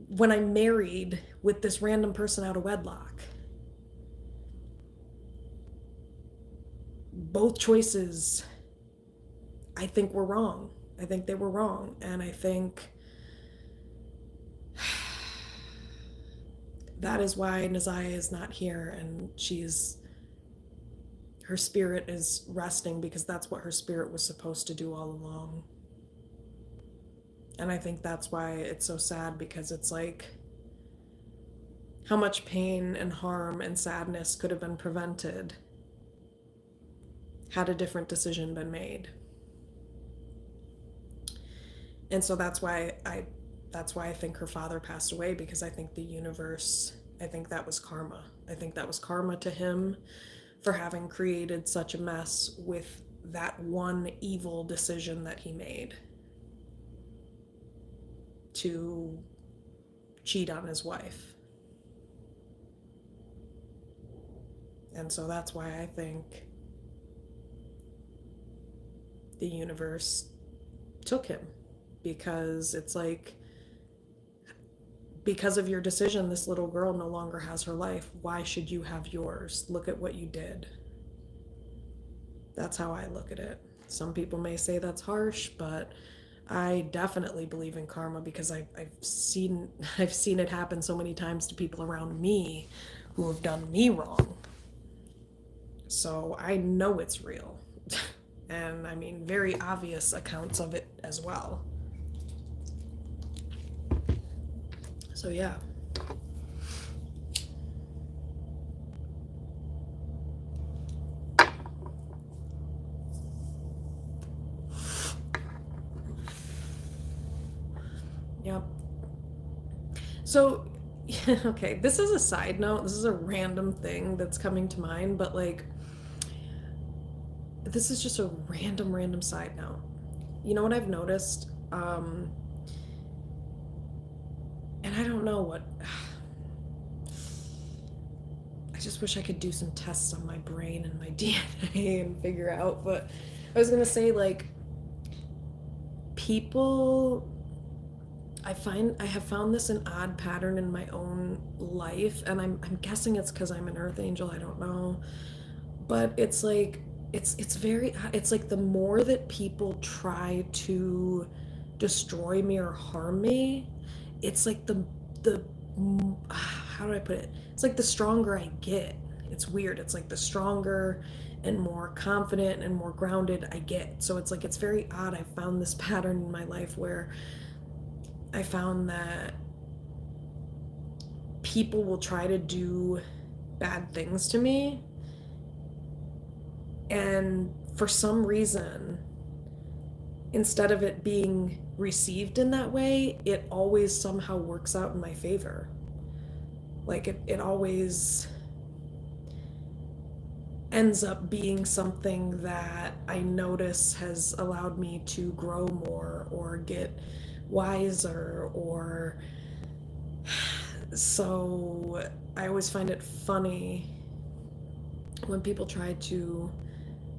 when I married with this random person out of wedlock? Both choices, I think, were wrong. I think they were wrong. And I think that is why Naziyah is not here, and her spirit is resting, because that's what her spirit was supposed to do all along. And I think that's why it's so sad, because it's like, how much pain and harm and sadness could have been prevented had a different decision been made. And so that's why I think her father passed away, because I think the universe, I think that was karma. I think that was karma to him for having created such a mess with that one evil decision that he made to cheat on his wife. And so that's why I think the universe took him, because it's like, because of your decision, this little girl no longer has her life. Why should you have yours? Look at what you did. That's how I look at it. Some people may say that's harsh, but I definitely believe in karma, because I've seen I've seen it happen so many times to people around me who have done me wrong. So I know it's real. And I mean, very obvious accounts of it as well. So yeah. Yep. So, okay, this is a side note. This is a random thing that's coming to mind, but like, this is just a random side note. You know what I've noticed? And I don't know what. I just wish I could do some tests on my brain and my DNA and figure out. But I was gonna say, like, people, I have found this an odd pattern in my own life, and I'm guessing it's because I'm an earth angel. I don't know, but it's like, it's very, it's like the more that people try to destroy me or harm me, it's like the how do I put it? It's like the stronger I get. It's weird. It's like the stronger and more confident and more grounded I get. So it's like, it's very odd. I found this pattern in my life where I found that people will try to do bad things to me, and for some reason, instead of it being received in that way, it always somehow works out in my favor. Like, it always ends up being something that I notice has allowed me to grow more or get wiser, or so I always find it funny when people try to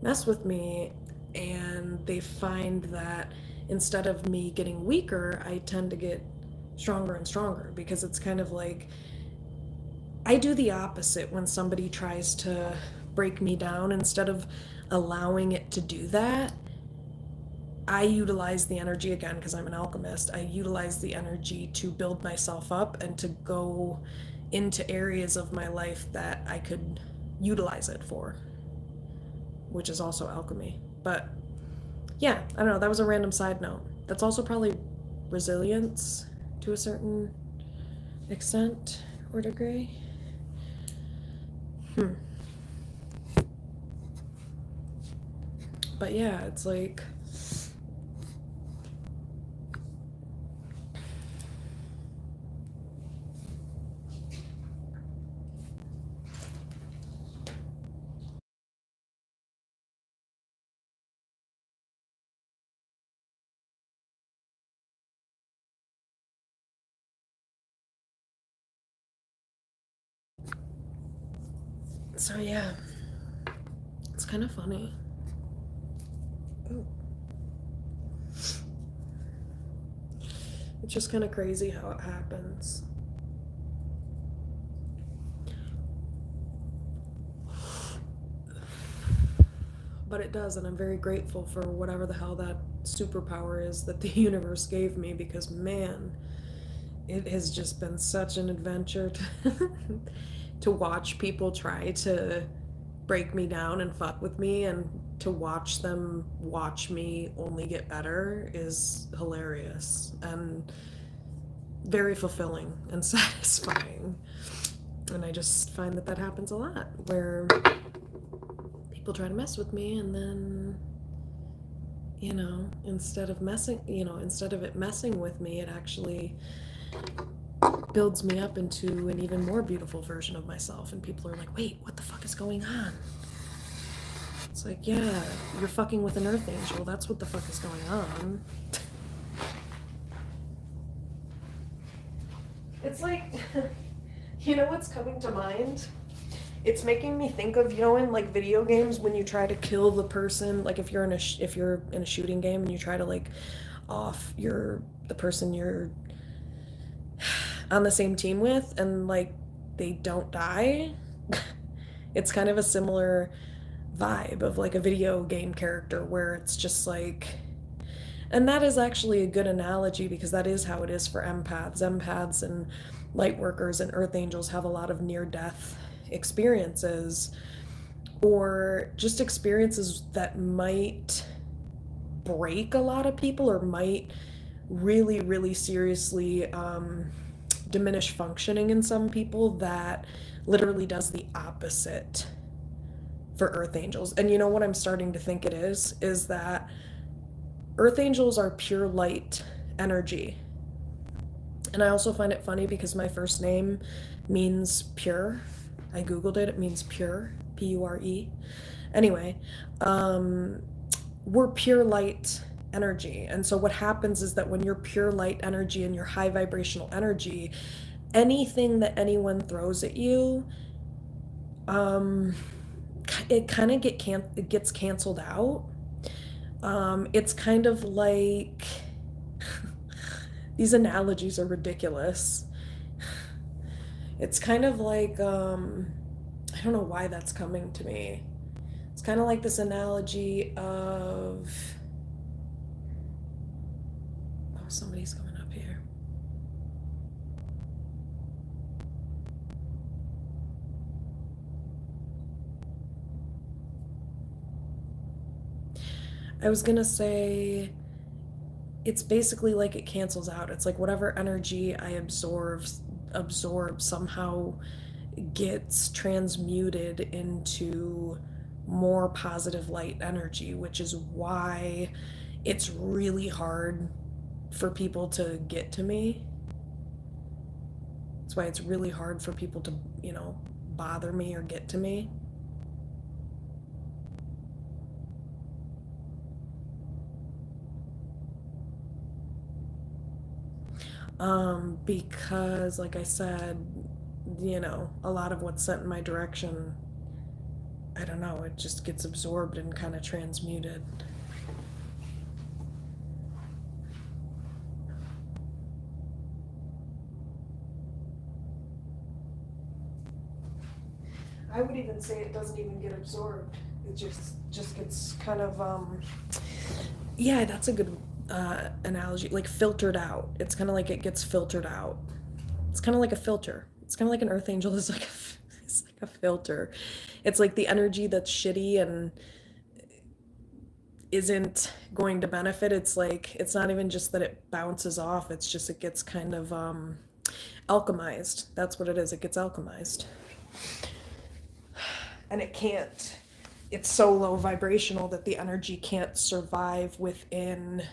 mess with me and they find that instead of me getting weaker, I tend to get stronger and stronger, because it's kind of like, I do the opposite when somebody tries to break me down. Instead of allowing it to do that, I utilize the energy, again, because I'm an alchemist, I utilize the energy to build myself up and to go into areas of my life that I could utilize it for, which is also alchemy. But yeah, I don't know, that was a random side note. That's also probably resilience to a certain extent or degree. But yeah, it's like, so yeah, it's kind of funny. Ooh. It's just kind of crazy how it happens. But it does, and I'm very grateful for whatever the hell that superpower is that the universe gave me, because man, it has just been such an adventure to watch people try to break me down and fuck with me, and to watch them watch me only get better is hilarious and very fulfilling and satisfying. And I just find that happens a lot, where people try to mess with me, and then, instead of it messing with me, it actually builds me up into an even more beautiful version of myself. And people are like, wait, what the fuck is going on? It's like, yeah, you're fucking with an earth angel. That's what the fuck is going on. It's like, you know what's coming to mind? It's making me think of, you know, in like video games when you try to kill the person, like if you're in a shooting game and you try to like off the person you're on the same team with, and like they don't die. It's kind of a similar vibe of like a video game character where it's just like, and that is actually a good analogy because that is how it is for empaths. Empaths and light workers and earth angels have a lot of near death experiences, or just experiences that might break a lot of people or might really, really seriously diminish functioning in some people, that literally does the opposite for earth angels. And you know what I'm starting to think it is that earth angels are pure light energy. And I also find it funny because my first name means pure. I googled it, it means pure, P-U-R-E. Anyway, we're pure light energy. And so what happens is that when you're pure light energy and you're high vibrational energy, anything that anyone throws at you, it kind of it gets canceled out. It's kind of like these analogies are ridiculous. It's kind of like I don't know why that's coming to me. It's kind of like this analogy of, oh, somebody's coming up here. I was gonna say it's basically like it cancels out. It's like whatever energy I absorb somehow gets transmuted into more positive light energy, which is why it's really hard for people to get to me. That's why it's really hard for people to, you know, bother me or get to me. Because, like I said, you know, a lot of what's sent in my direction, I don't know, it just gets absorbed and kind of transmuted. I would even say it doesn't even get absorbed. It just gets kind of yeah, that's a good analogy. Like filtered out. It's kind of like it gets filtered out. It's kind of like a filter. It's kind of like an earth angel is like it's like a filter. It's like the energy that's shitty and isn't going to benefit. It's like it's not even just that it bounces off. It's just it gets kind of alchemized. That's what it is. It gets alchemized. And it can't, it's so low vibrational that the energy can't survive within,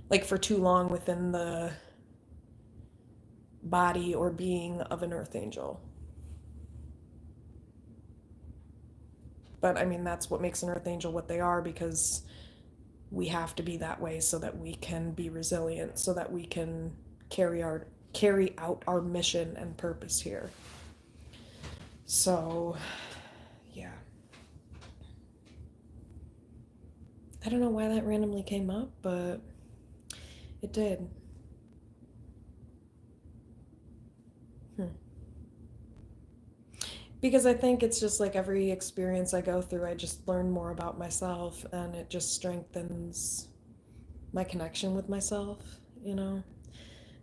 like for too long within the body or being of an earth angel. But I mean, that's what makes an earth angel what they are, because we have to be that way so that we can be resilient, so that we can carry out our mission and purpose here. So, yeah. I don't know why that randomly came up, but it did. Because I think it's just like every experience I go through, I just learn more about myself and it just strengthens my connection with myself, you know?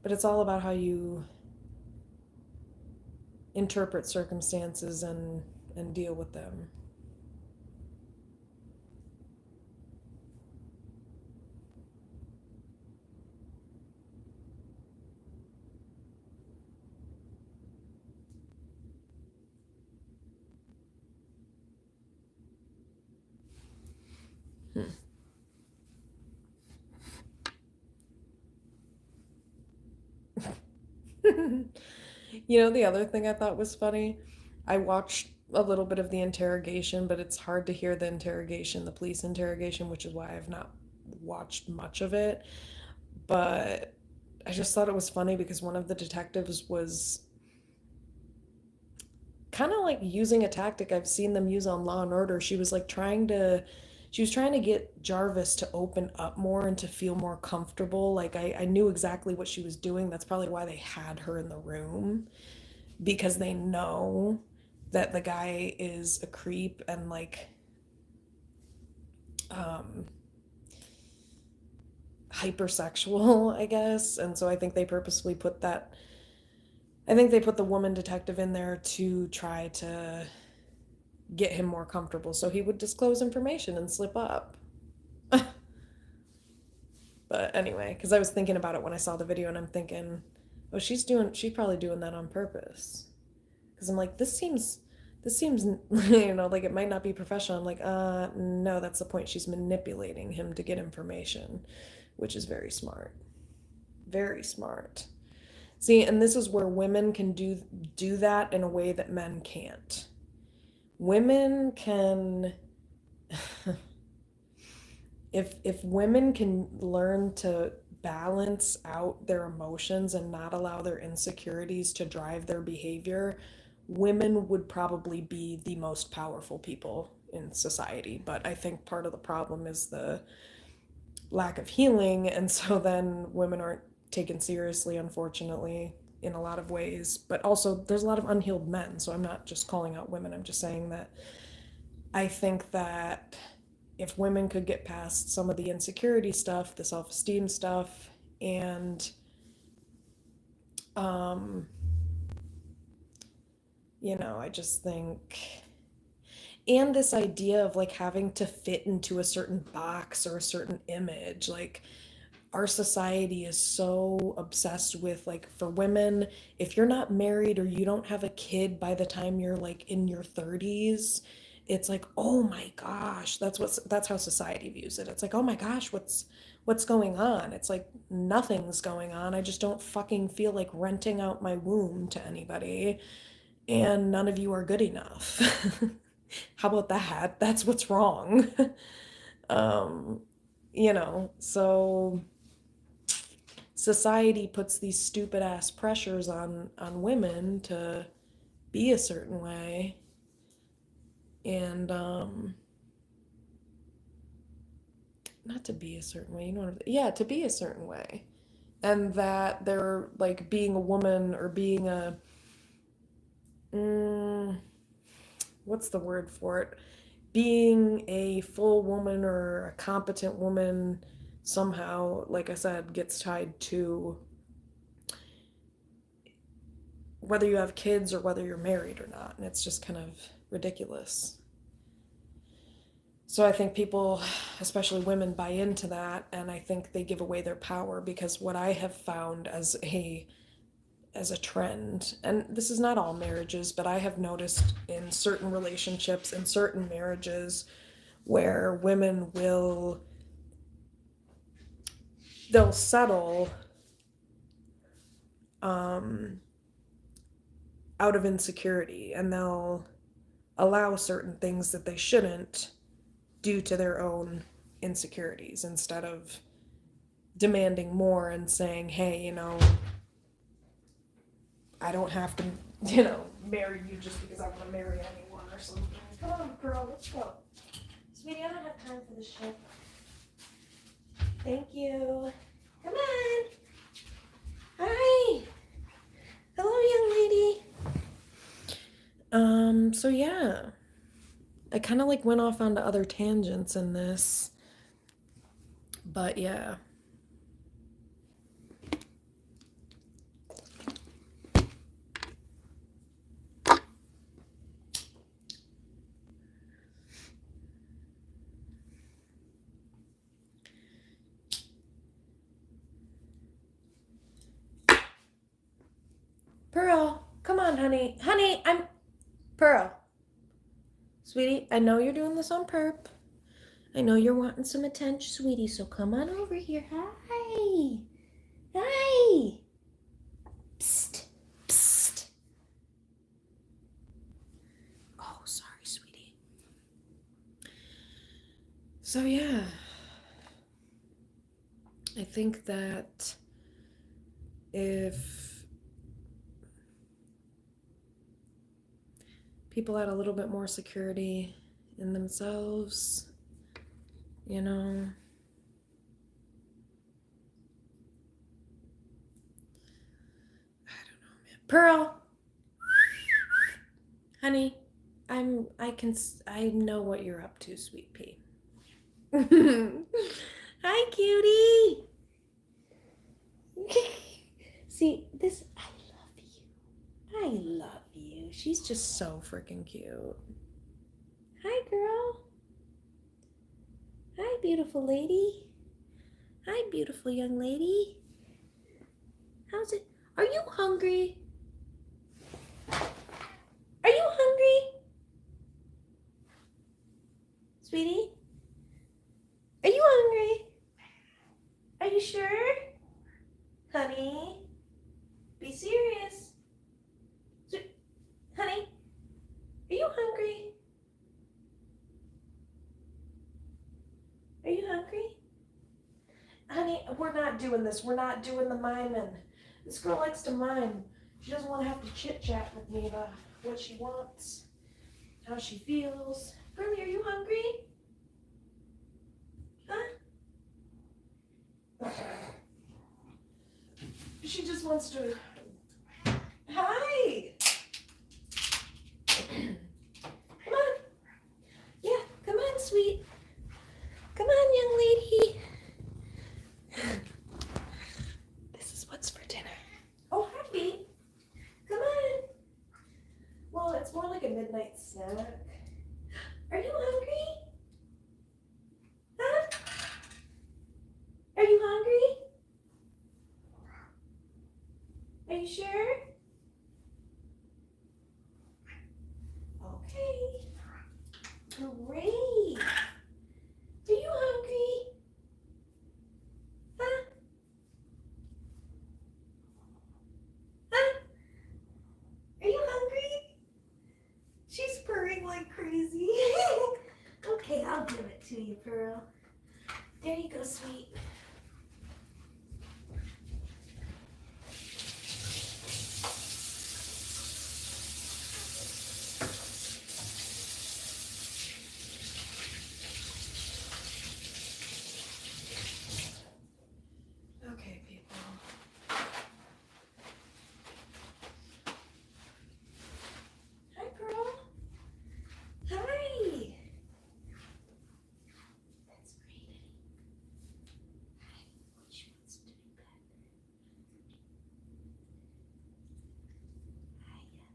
But it's all about how you interpret circumstances and deal with them. Hmm. You know, the other thing I thought was funny, I watched a little bit of the interrogation, but it's hard to hear the interrogation, the police interrogation, which is why I've not watched much of it. But I just thought it was funny because one of the detectives was kind of like using a tactic I've seen them use on Law and Order. She was trying to get Jarvis to open up more and to feel more comfortable. Like I knew exactly what she was doing. That's probably why they had her in the room, because they know that the guy is a creep and like um hypersexual, I guess. And so I think they purposely put that, I think they put the woman detective in there to try to get him more comfortable so he would disclose information and slip up. But anyway, because I was thinking about it when I saw the video and I'm thinking, oh, she's probably doing that on purpose. Because I'm like, this seems, like it might not be professional. I'm like, no, that's the point. She's manipulating him to get information, which is very smart. Very smart. See, and this is where women can do that in a way that men can't. Women can if women can learn to balance out their emotions and not allow their insecurities to drive their behavior, women would probably be the most powerful people in society. But I think part of the problem is the lack of healing, and so then women aren't taken seriously, unfortunately, in a lot of ways. But also, there's a lot of unhealed men, so I'm not just calling out women, I'm just saying that I think that if women could get past some of the insecurity stuff, the self esteem stuff, and, um, I just think, and this idea of like having to fit into a certain box or a certain image, like our society is so obsessed with, like, for women, if you're not married or you don't have a kid by the time you're like in your 30s, it's like, oh my gosh, that's how society views it. It's like, oh my gosh, what's going on? It's like nothing's going on. I just don't fucking feel like renting out my womb to anybody, and none of you are good enough. How about that? That's what's wrong. um so society puts these stupid ass pressures on women to be a certain way, and not to be a certain way, yeah, to be a certain way, and that they're like being a woman or being a mm, what's the word for it, being a full woman or a competent woman somehow, like I said, gets tied to whether you have kids or whether you're married or not. And it's just kind of ridiculous. So I think people, especially women, buy into that, and I think they give away their power, because what I have found as a trend, and this is not all marriages, but I have noticed in certain relationships and certain marriages where women they'll settle um, out of insecurity, and they'll allow certain things that they shouldn't due to their own insecurities, instead of demanding more and saying, hey, I don't have to, marry you just because I want to marry anyone or something. Come on, girl, let's go. Sweetie, I don't have time for this shit. Thank you. Come on. Hi. Hello, young lady. So yeah. I kind of like went off onto other tangents in this. But yeah. Pearl, come on, honey. Honey, I'm Pearl. Sweetie, I know you're doing this on perp. I know you're wanting some attention, sweetie, so come on over here. Hi. Hi. Psst. So yeah, I think that if people had a little bit more security in themselves, you know, I don't know, man. Pearl, honey, I know what you're up to, sweet pea. Hi, cutie. See, this, I love you. She's just so freaking cute. Hi, girl. Hi, beautiful lady. Hi, beautiful young lady. How's it? Are you hungry? Are you hungry? Sweetie? Are you hungry? Are you sure? Honey? Be serious. Honey? Are you hungry? Are you hungry? Honey, we're not doing this. We're not doing the miming. This girl likes to mime. She doesn't want to have to chit-chat with me about what she wants, how she feels. Girlie, are you hungry? Huh? She just wants to... Hi! Come on. Yeah, come on, sweet. Come on, young lady. This is what's for dinner. Oh, happy. Come on. Well, it's more like a midnight snack. Are you hungry? Huh? Are you hungry? Are you sure? Okay. Great. Are you hungry? Huh? Huh? Are you hungry? She's purring like crazy. Okay, I'll give it to you, Pearl. There you go, sweet. Okay, people. Hi, Pearl. Hi. That's great. She wants to be pet. Hi, honey.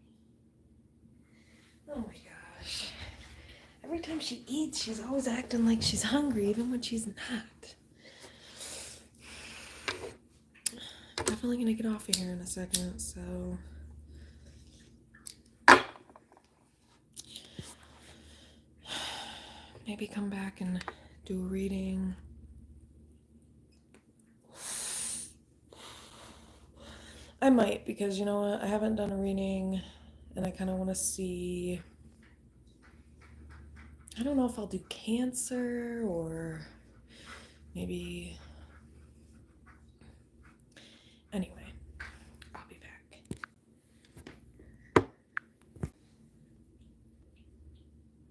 Oh my gosh. Every time she eats, she's always acting like she's hungry, even when she's not. Definitely gonna get off of here in a second, so... Maybe come back and do a reading. I might, because you know what? I haven't done a reading, and I kind of want to see... I don't know if I'll do Cancer, or maybe... Anyway.